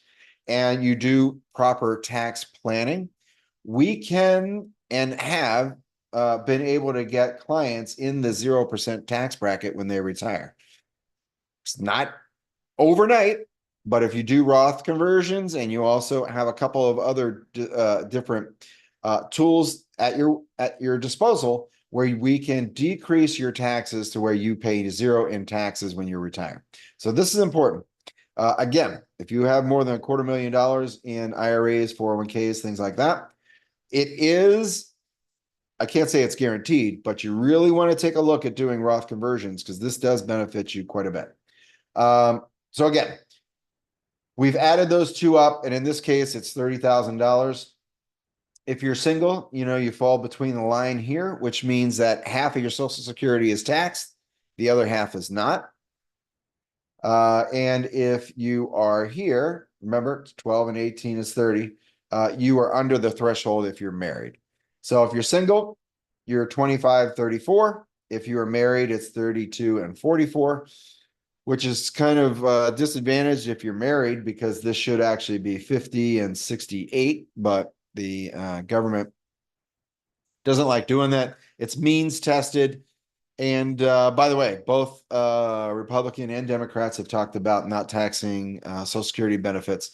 and you do proper tax planning, we can and have been able to get clients in the 0% tax bracket when they retire. It's not overnight, but if you do Roth conversions and you also have a couple of other different tools at your disposal where we can decrease your taxes to where you pay zero in taxes when you retire. So this is important. Again, if you have more than $250,000 in IRAs, 401ks, things like that, it is, I can't say it's guaranteed, but you really want to take a look at doing Roth conversions because this does benefit you quite a bit. So again, we've added those two up, and in this case, it's $30,000. If you're single, you fall between the line here, which means that half of your Social Security is taxed, the other half is not. And if you are here, remember 12 and 18 is 30, you are under the threshold if you're married. So if you're single, you're 25, 34. If you are married, it's 32 and 44, which is kind of disadvantaged if you're married because this should actually be 50 and 68, but the government doesn't like doing that. It's means tested. And by the way, both Republican and Democrats have talked about not taxing Social Security benefits,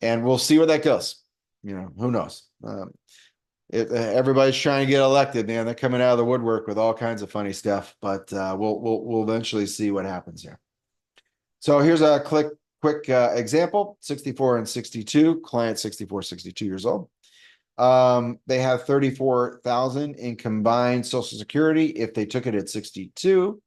and we'll see where that goes. Who knows? Everybody's trying to get elected, man. They're coming out of the woodwork with all kinds of funny stuff, but we'll eventually see what happens here. So here's a quick example: 64 and 62, client 64, 62 years old. They have 34,000 in combined Social Security if they took it at 62.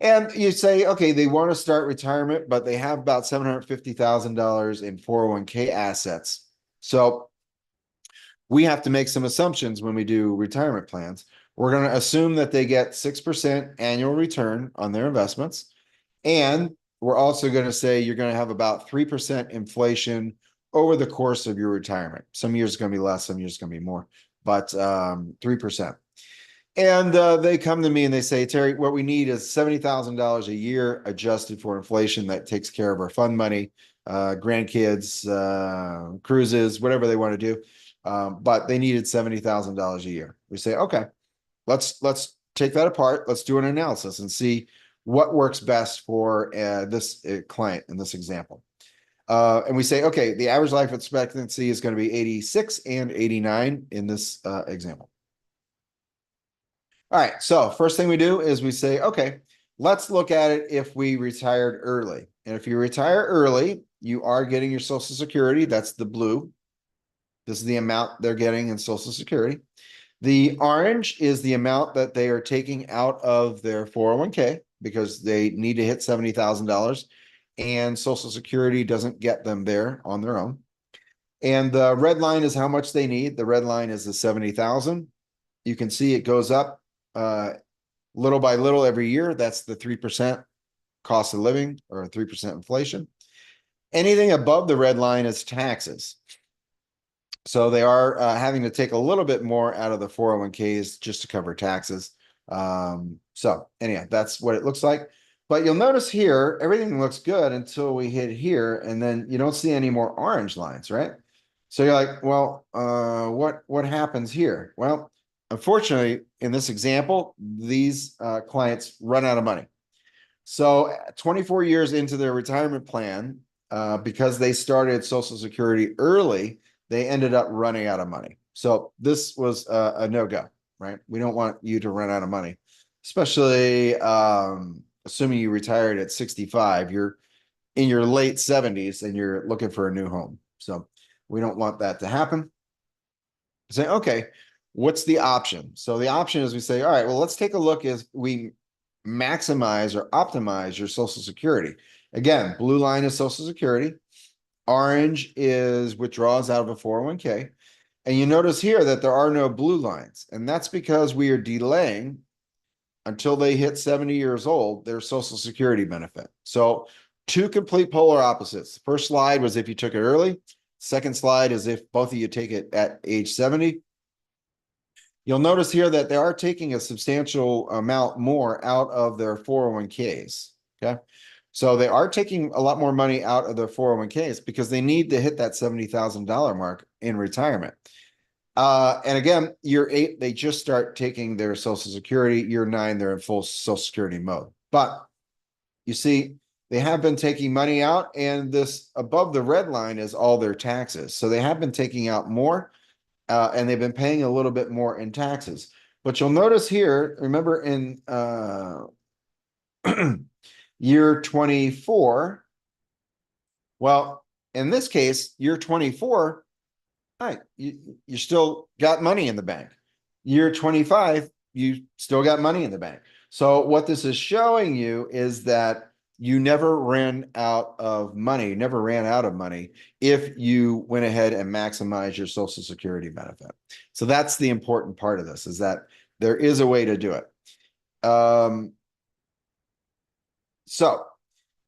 And you say, okay, they want to start retirement, but they have about $750,000 in 401k assets. So we have to make some assumptions when we do retirement plans. We're going to assume that they get 6% annual return on their investments. And we're also going to say you're going to have about 3% inflation over the course of your retirement. Some years it's going to be less, some years it's going to be more, but 3%. And they come to me and they say, Terry, what we need is $70,000 a year adjusted for inflation that takes care of our fund money, grandkids, cruises, whatever they want to do. But they needed $70,000 a year. We say, okay, let's take that apart. Let's do an analysis and see what works best for this client in this example. And we say, okay, the average life expectancy is going to be 86 and 89 in this example. All right, so first thing we do is we say, okay, let's look at it if we retired early. And if you retire early, you are getting your Social Security. That's the blue. This is the amount they're getting in Social Security. The orange is the amount that they are taking out of their 401k because they need to hit $70,000. And Social Security doesn't get them there on their own. And the red line is how much they need. The red line is the 70,000. You can see it goes up little by little every year. That's the 3% cost of living or 3% inflation. Anything above the red line is taxes. So they are having to take a little bit more out of the 401ks just to cover taxes. So anyhow, that's what it looks like. But you'll notice here, everything looks good until we hit here, and then you don't see any more orange lines, right? So you're like, well, what happens here? Well, unfortunately, in this example, these clients run out of money. So 24 years into their retirement plan, because they started Social Security early, they ended up running out of money. So this was a no-go, right? We don't want you to run out of money, especially assuming you retired at 65, you're in your late 70s and you're looking for a new home. So we don't want that to happen. Say, okay, what's the option? So the option is we say, all right, well, let's take a look as we maximize or optimize your Social Security. Again, blue line is Social Security. Orange is withdrawals out of a 401k. And you notice here that there are no blue lines. And that's because we are delaying until they hit 70 years old, their Social Security benefit. So two complete polar opposites. The first slide was if you took it early. Second slide is if both of you take it at age 70. You'll notice here that they are taking a substantial amount more out of their 401ks. Okay. So they are taking a lot more money out of their 401ks because they need to hit that $70,000 mark in retirement. And again, year 8, they just start taking their Social Security. Year 9, they're in full Social Security mode. But you see, they have been taking money out, and this above the red line is all their taxes. So they have been taking out more. And they've been paying a little bit more in taxes. But you'll notice here, remember in year 24, well, in this case, year 24, right, you still got money in the bank. Year 25, you still got money in the bank. So what this is showing you is that you never ran out of money, never ran out of money if you went ahead and maximized your Social Security benefit. So that's the important part of this, is that there is a way to do it. So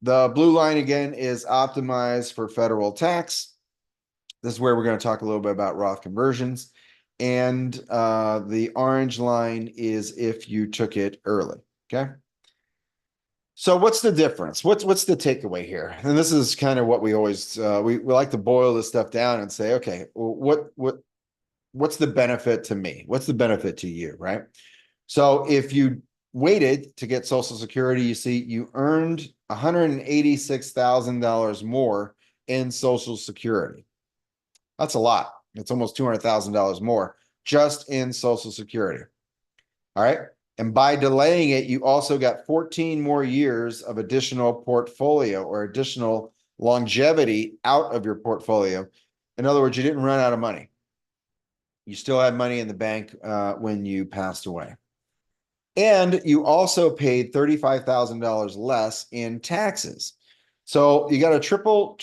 the blue line again is optimized for federal tax. This is where we're going to talk a little bit about Roth conversions. And the orange line is if you took it early. Okay. So what's the difference? What's the takeaway here? And this is kind of what we always we like to boil this stuff down and say, okay, well, what's the benefit to me? What's the benefit to you, right? So if you waited to get Social Security, you see you earned $186,000 more in Social Security. That's a lot. It's almost $200,000 more just in Social Security. All right. And by delaying it, you also got 14 more years of additional portfolio or additional longevity out of your portfolio. In other words, you didn't run out of money. You still had money in the bank when you passed away. And you also paid $35,000 less in taxes. So you got a triple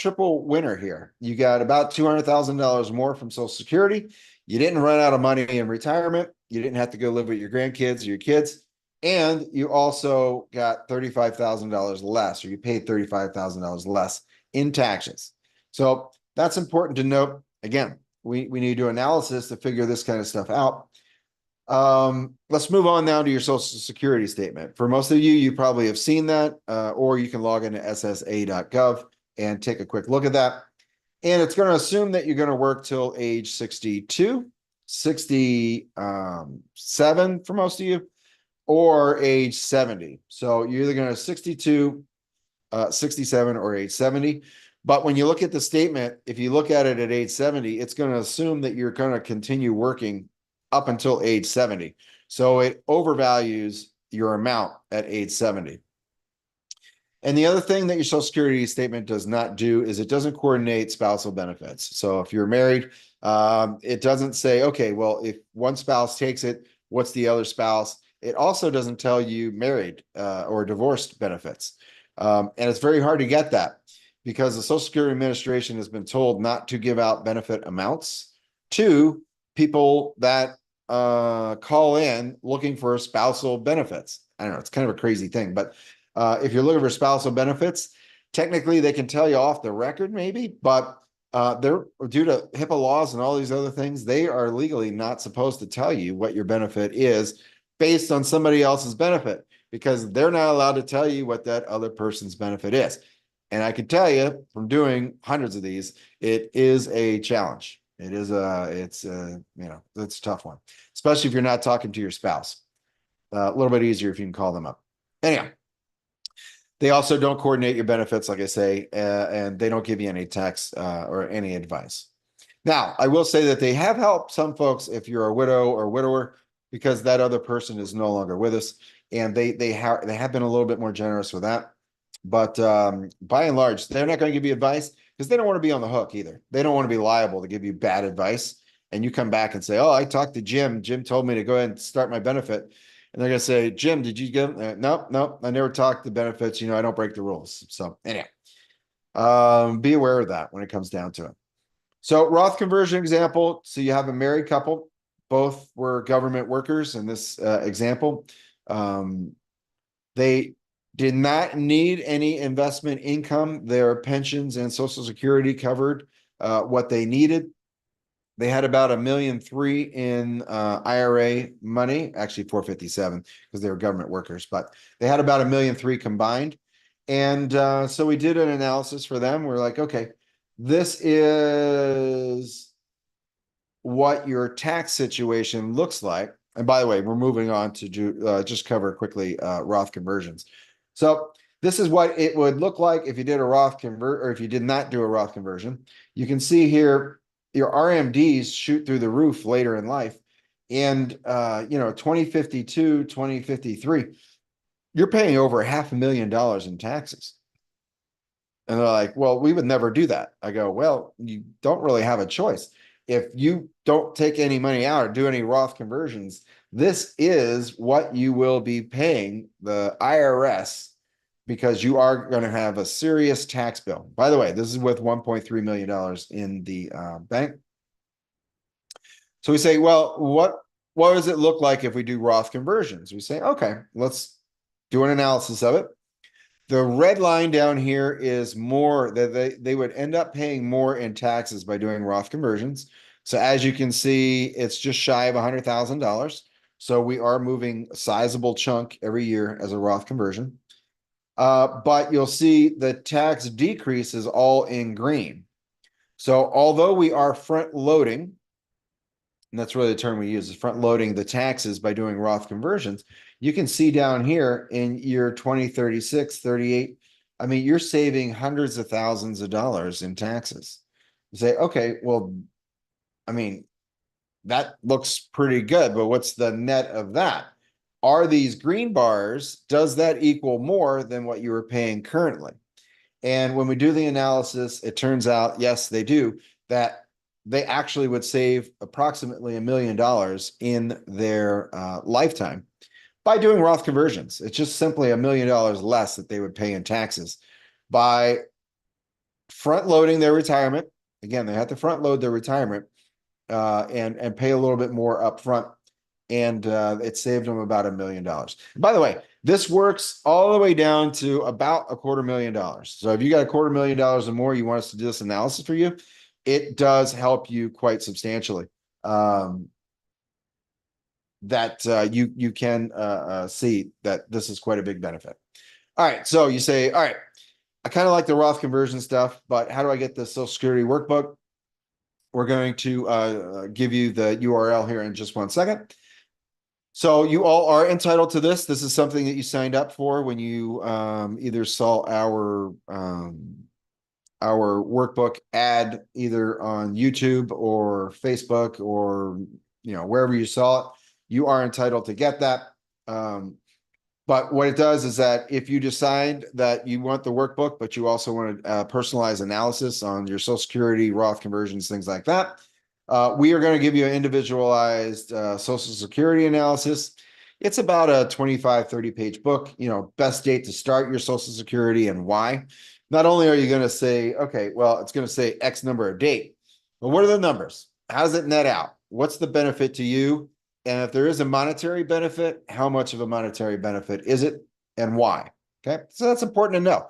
winner here. You got about $200,000 more from Social Security. You didn't run out of money in retirement. You didn't have to go live with your grandkids or your kids. And you also got $35,000 less, or you paid $35,000 less in taxes. So that's important to note. Again, we need to do analysis to figure this kind of stuff out. Let's move on now to your Social Security statement. For most of you, you probably have seen that, or you can log into ssa.gov and take a quick look at that. And it's going to assume that you're going to work till age 62, 67 for most of you, or age 70. So you're either going to 62, 67, or age 70. But when you look at the statement, if you look at it at age 70, it's going to assume that you're going to continue working up until age 70. So it overvalues your amount at age 70. And the other thing that your Social Security statement does not do is it doesn't coordinate spousal benefits. So if you're married, it doesn't say, okay, well, if one spouse takes it, what's the other spouse? It also doesn't tell you married or divorced benefits. And it's very hard to get that because the Social Security Administration has been told not to give out benefit amounts to people that call in looking for spousal benefits. I don't know, it's kind of a crazy thing, but if you're looking for spousal benefits, Technically, they can tell you off the record, maybe, but they're due to HIPAA laws and all these other things, they are legally not supposed to tell you what your benefit is based on somebody else's benefit, because they're not allowed to tell you what that other person's benefit is. And I can tell you from doing hundreds of these, it is a challenge. It's a tough one, especially if you're not talking to your spouse. A little bit easier if you can call them up. Anyhow, they also don't coordinate your benefits, like I say, and they don't give you any tax or any advice. Now, I will say that they have helped some folks if you're a widow or widower, because that other person is no longer with us, and they have been a little bit more generous with that. But by and large, they're not going to give you advice because they don't want to be on the hook either. They don't want to be liable to give you bad advice, and you come back and say, "Oh, I talked to Jim. Jim told me to go ahead and start my benefit." And they're going to say, "Jim, did you get nope, I never talked the benefits. I don't break the rules." So anyhow, be aware of that when it comes down to it. So Roth conversion example. So you have a married couple, both were government workers in this example. They did not need any investment income. Their pensions and Social Security covered what they needed. They had about $1.3 million in IRA money, actually 457 because they were government workers, but they had about $1.3 million combined. And so we did an analysis for them. We're like, okay, this is what your tax situation looks like. And by the way, we're moving on to just cover quickly Roth conversions. So this is what it would look like if you did a Roth convert, or if you did not do a Roth conversion. You can see here your RMDs shoot through the roof later in life. And 2052, 2053, you're paying over $500,000 in taxes. And they're like, "Well, we would never do that." I go, "Well, you don't really have a choice. If you don't take any money out or do any Roth conversions, this is what you will be paying the IRS, because you are going to have a serious tax bill." By the way, this is with $1.3 million in the bank. So we say, well, what does it look like if we do Roth conversions? We say, okay, let's do an analysis of it. The red line down here is more that they would end up paying more in taxes by doing Roth conversions. So as you can see, it's just shy of $100,000. So we are moving a sizable chunk every year as a Roth conversion. But you'll see the tax decrease is all in green. So although we are front loading, and that's really the term we use, is front loading the taxes by doing Roth conversions, you can see down here in year 2036, 38, I mean, you're saving hundreds of thousands of dollars in taxes. You say, okay, well, I mean, that looks pretty good, but what's the net of that? Are these green bars, does that equal more than what you were paying currently? And when we do the analysis, it turns out, yes, they do, that they actually would save approximately $1 million in their lifetime by doing Roth conversions. It's just simply $1 million less that they would pay in taxes by front loading their retirement. Again, they have to front load their retirement and pay a little bit more upfront. And it saved them about $1 million. By the way, this works all the way down to about $250,000. So if you got $250,000 or more, you want us to do this analysis for you, it does help you quite substantially. You can see that this is quite a big benefit. All right, so you say, all right, I kind of like the Roth conversion stuff, but how do I get the Social Security workbook? We're going to give you the URL here in just 1 second. So you all are entitled to this. This is something that you signed up for when you either saw our workbook ad either on YouTube or Facebook or wherever you saw it. You are entitled to get that. But what it does is that if you decide that you want the workbook, but you also want to personalize analysis on your Social Security, Roth conversions, things like that, we are going to give you an individualized Social Security analysis. It's about a 25, 30-page book, best date to start your Social Security and why. Not only are you going to say, okay, well, it's going to say X number of date, but what are the numbers? How does it net out? What's the benefit to you? And if there is a monetary benefit, how much of a monetary benefit is it and why? Okay, so that's important to know.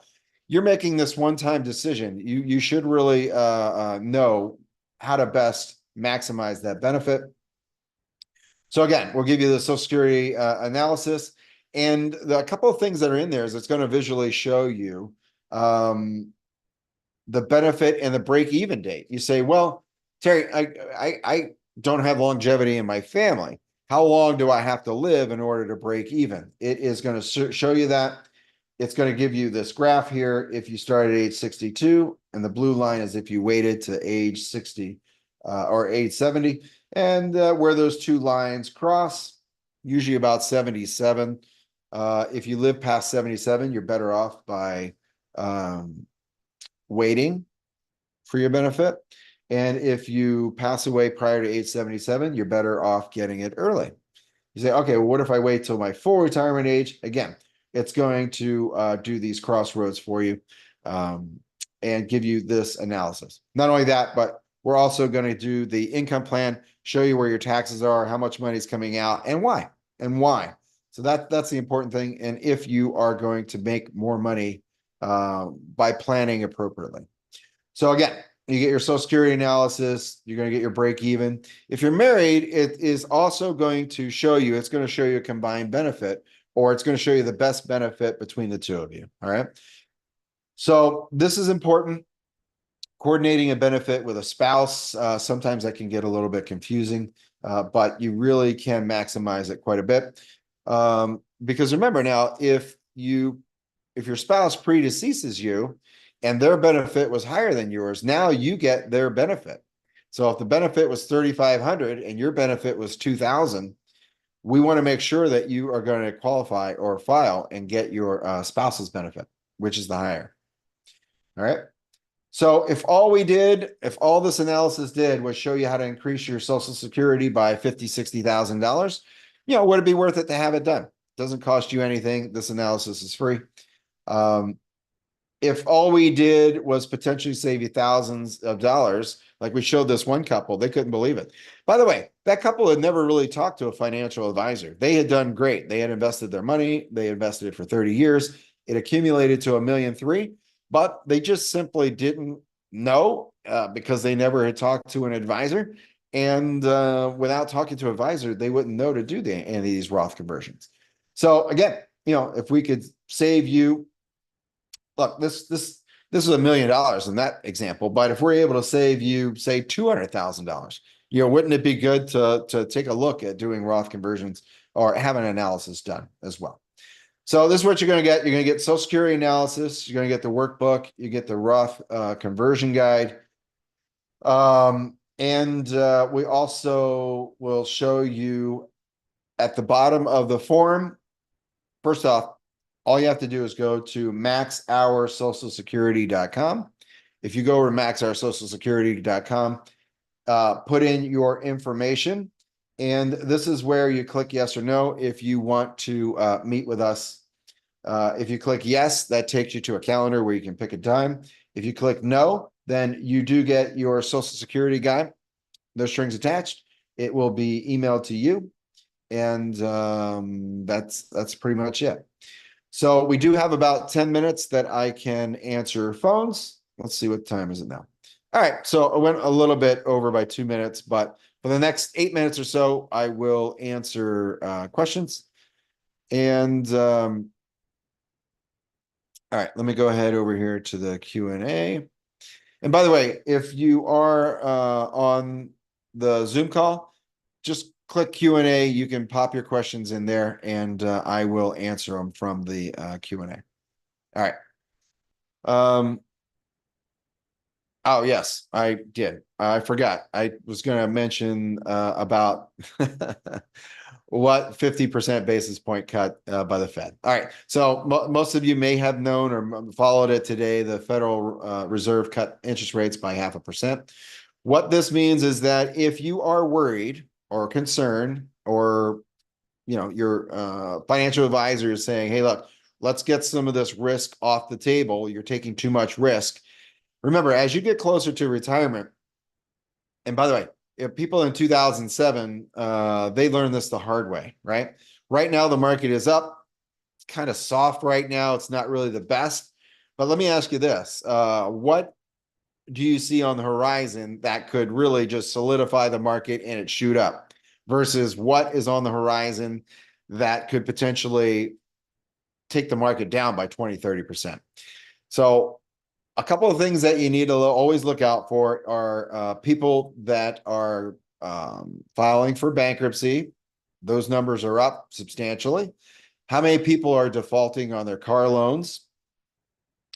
you're making this one-time decision. You should really know how to best maximize that benefit. So again, we'll give you the Social Security analysis, and a couple of things that are in there is it's going to visually show you the benefit and the break-even date. You say, well, Terry, I don't have longevity in my family. How long do I have to live in order to break even? It is going to show you that. It's going to give you this graph here. If you start at age 62, and the blue line is if you waited to age 60 or age 70, and where those two lines cross, usually about 77. If you live past 77, you're better off by waiting for your benefit. And if you pass away prior to age 77, you're better off getting it early. You say, okay, well, what if I wait till my full retirement age? Again, it's going to do these crossroads for you and give you this analysis. Not only that, but we're also going to do the income plan, show you where your taxes are, how much money is coming out, and why, So that's the important thing. And if you are going to make more money by planning appropriately. So again, you get your Social Security analysis, you're going to get your break even. If you're married, it is also going to show you, it's going to show you a combined benefit, or it's going to show you the best benefit between the two of you. All right. So this is important. Coordinating a benefit with a spouse, sometimes that can get a little bit confusing, but you really can maximize it quite a bit. Because remember now, if your spouse predeceases you and their benefit was higher than yours, now you get their benefit. So if the benefit was 3,500 and your benefit was 2,000, we want to make sure that you are going to qualify or file and get your spouse's benefit, which is the higher. All right. So if all this analysis did was show you how to increase your Social Security by $50,000, $60,000, would it be worth it to have it done? Doesn't cost you anything. This analysis is free. If all we did was potentially save you thousands of dollars, like we showed this one couple, they couldn't believe it. By the way, that couple had never really talked to a financial advisor. They had done great. They had invested their money. They invested it for 30 years. It accumulated to $1.3 million, but they just simply didn't know because they never had talked to an advisor. And without talking to an advisor, they wouldn't know to do any of these Roth conversions. So again, if we could save you, look, this is $1 million in that example, but if we're able to save you, say, $200,000, wouldn't it be good to take a look at doing Roth conversions or have an analysis done as well? So this is what you're going to get. You're going to get Social Security analysis. You're going to get the workbook. You get the Roth conversion guide. And we also will show you at the bottom of the form. First off, all you have to do is go to maxoursocialsecurity.com. If you go over to maxoursocialsecurity.com, put in your information, and this is where you click yes or no if you want to meet with us. If you click yes, that takes you to a calendar where you can pick a time. If you click no, then you do get your Social Security guide, no strings attached. It will be emailed to you, and that's pretty much it. So we do have about 10 minutes that I can answer phones. Let's see, what time is it now? All right, so I went a little bit over by 2 minutes, but for the next 8 minutes or so, I will answer questions. And all right, let me go ahead over here to the Q&A. And by the way, if you are on the Zoom call, just click Q&A. You can pop your questions in there, and I will answer them from the Q&A. All right. Oh, yes, I did. I forgot. I was going to mention about what 50% basis point cut by the Fed. All right. So most of you may have known or followed it today. The Federal Reserve cut interest rates by 0.5%. What this means is that if you are worried or concerned, or your financial advisor is saying, hey, look, let's get some of this risk off the table. You're taking too much risk. Remember, as you get closer to retirement, and by the way, if people in 2007, they learned this the hard way, right? Right now, the market is up. It's kind of soft right now. It's not really the best. But let me ask you this, what do you see on the horizon that could really just solidify the market and it shoot up versus what is on the horizon that could potentially take the market down by 20-30%? So a couple of things that you need to always look out for are people that are filing for bankruptcy. Those numbers are up substantially. How many people are defaulting on their car loans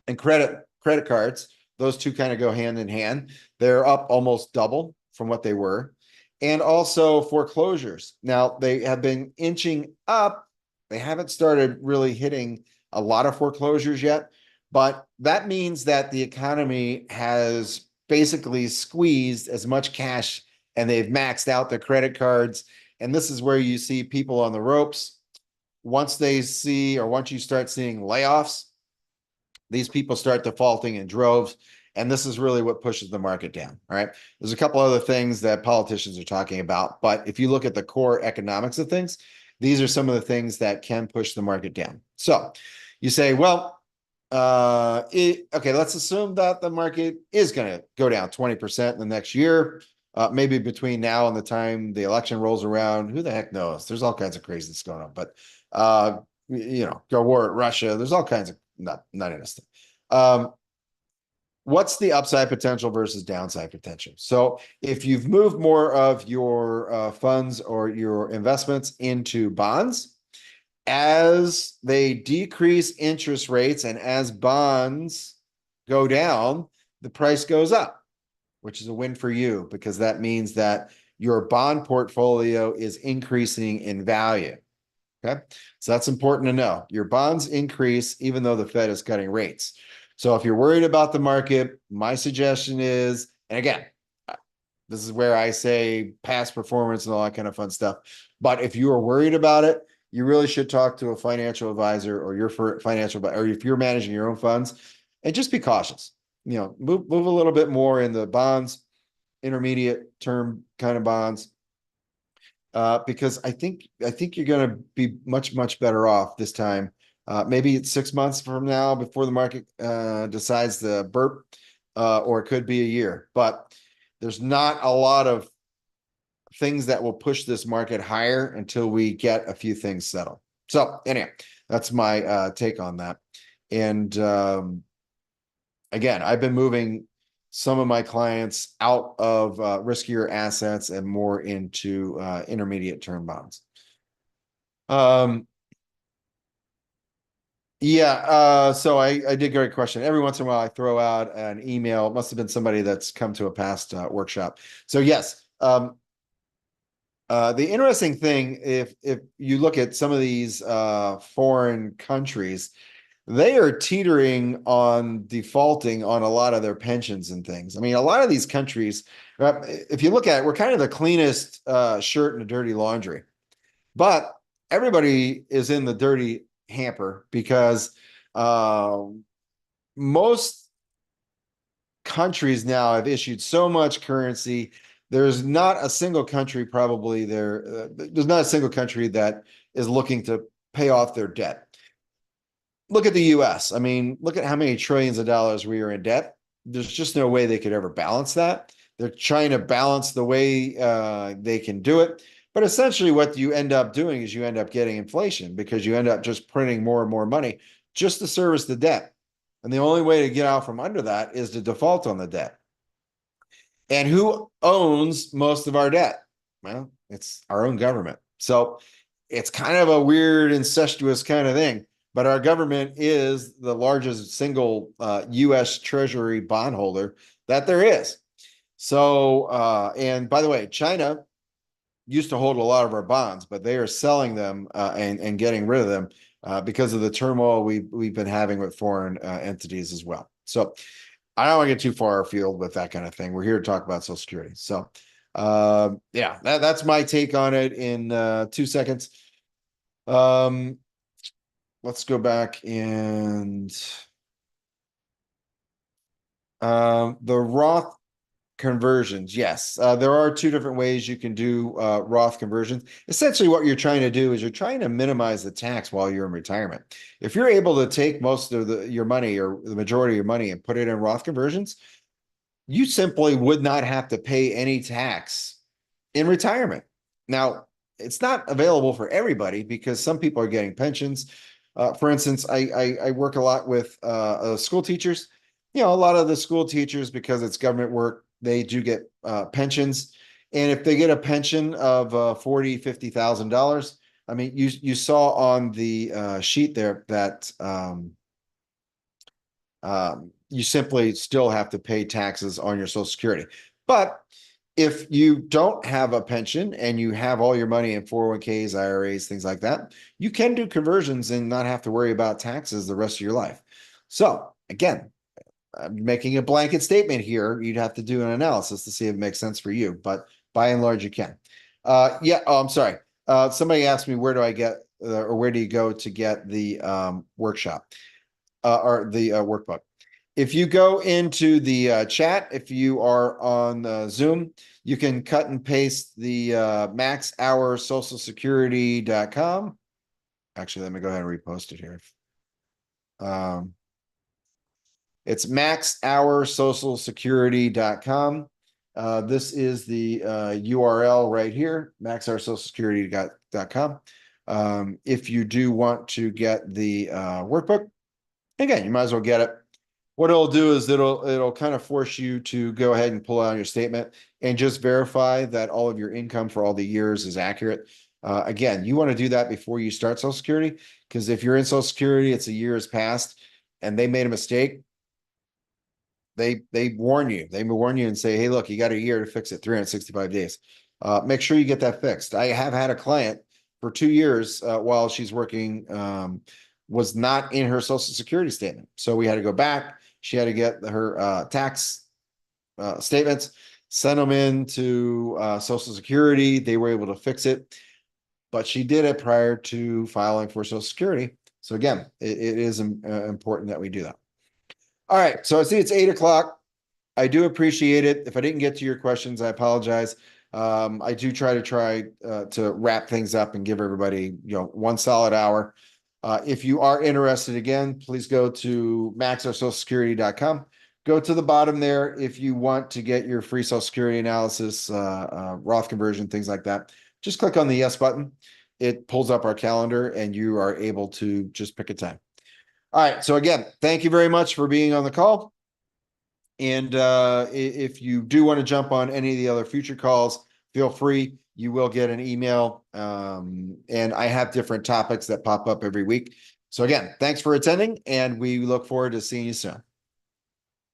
and credit cards? Those two kind of go hand in hand. They're up almost double from what they were. And also foreclosures. Now they have been inching up. They haven't started really hitting a lot of foreclosures yet, but that means that the economy has basically squeezed as much cash and they've maxed out their credit cards. And this is where you see people on the ropes. Once they see, or once you start seeing layoffs, these people start defaulting in droves. And this is really what pushes the market down. All right. There's a couple other things that politicians are talking about, but if you look at the core economics of things, these are some of the things that can push the market down. So you say, well, okay, let's assume that the market is going to go down 20% in the next year. Maybe between now and the time the election rolls around, who the heck knows? There's all kinds of craziness going on, but go war at Russia. There's all kinds of not innocent. What's the upside potential versus downside potential? So if you've moved more of your funds or your investments into bonds, as they decrease interest rates and as bonds go down, the price goes up, which is a win for you because that means that your bond portfolio is increasing in value. Okay, so that's important to know. Your bonds increase even though the Fed is cutting rates. So if you're worried about the market, my suggestion is, and again, this is where I say past performance and all that kind of fun stuff. But if you are worried about it, you really should talk to a financial advisor or your financial, or if you're managing your own funds, and just be cautious. Move a little bit more in the bonds, intermediate term kind of bonds. Because I think you're going to be much better off this time. Maybe it's 6 months from now before the market decides to burp, or it could be a year. But there's not a lot of things that will push this market higher until we get a few things settled. So anyway, that's my take on that. And again, I've been moving some of my clients out of riskier assets and more into intermediate term bonds. So I did get a question. Every once in a while, I throw out an email. It must have been somebody that's come to a past workshop. So yes, the interesting thing, if you look at some of these foreign countries, they are teetering on defaulting on a lot of their pensions and things. I mean, a lot of these countries, if you look at it, we're kind of the cleanest shirt in the dirty laundry, but everybody is in the dirty hamper because most countries now have issued so much currency. There's not a single country probably there's not a single country that is looking to pay off their debt. Look at the US. I mean, look at how many trillions of dollars we are in debt. There's just no way they could ever balance that. They're trying to balance the way they can do it. But essentially what you end up doing is you end up getting inflation because you end up just printing more and more money just to service the debt. And the only way to get out from under that is to default on the debt. And who owns most of our debt? Well, it's our own government. So it's kind of a weird, incestuous kind of thing. But our government is the largest single U.S. Treasury bondholder that there is. So, and by the way, China used to hold a lot of our bonds, but they are selling them and getting rid of them because of the turmoil we've been having with foreign entities as well. So I don't want to get too far afield with that kind of thing. We're here to talk about Social Security. So yeah, that's my take on it in 2 seconds. Let's go back and the Roth Conversions, yes. There are two different ways you can do Roth conversions. Essentially, what you're trying to do is you're trying to minimize the tax while you're in retirement. If you're able to take most of your money or the majority of your money and put it in Roth conversions, you simply would not have to pay any tax in retirement. Now, it's not available for everybody because some people are getting pensions. For instance, I work a lot with school teachers. You know, a lot of the school teachers, because it's government work, they do get pensions. And if they get a pension of $40,000, $50,000, I mean, you saw on the sheet there that you simply still have to pay taxes on your Social Security. But if you don't have a pension and you have all your money in 401ks, IRAs, things like that, you can do conversions and not have to worry about taxes the rest of your life. So again, I'm making a blanket statement here. You'd have to do an analysis to see if it makes sense for you, but by and large, you can. Yeah. Oh, I'm sorry. Somebody asked me, where do I get, or where do you go to get the workshop or the workbook? If you go into the chat, if you are on Zoom, you can cut and paste the maxhoursocialsecurity.com. Actually, let me go ahead and repost it here. It's maxhoursocialsecurity.com. This is the URL right here, maxhoursocialsecurity.com. If you do want to get the workbook, again, you might as well get it. What it'll do is it'll kind of force you to go ahead and pull out your statement and just verify that all of your income for all the years is accurate. Again, you want to do that before you start Social Security, because if you're in Social Security, it's a year has passed and they made a mistake, they warn you. They warn you and say, hey, look, you got a year to fix it, 365 days. Make sure you get that fixed. I have had a client for 2 years while she's working, was not in her Social Security statement. So we had to go back. She had to get her tax statements, send them in to Social Security. They were able to fix it, but she did it prior to filing for Social Security. So again, it is important that we do that. All right, so I see it's 8 o'clock. I do appreciate it. If I didn't get to your questions, I apologize. I do try to wrap things up and give everybody, one solid hour. If you are interested, again, please go to maxhoursocialsecurity.com. Go to the bottom there if you want to get your free Social Security analysis, Roth conversion, things like that. Just click on the yes button. It pulls up our calendar and you are able to just pick a time. All right. So again, thank you very much for being on the call. And if you do want to jump on any of the other future calls, feel free. You will get an email. And I have different topics that pop up every week. So again, thanks for attending, and we look forward to seeing you soon.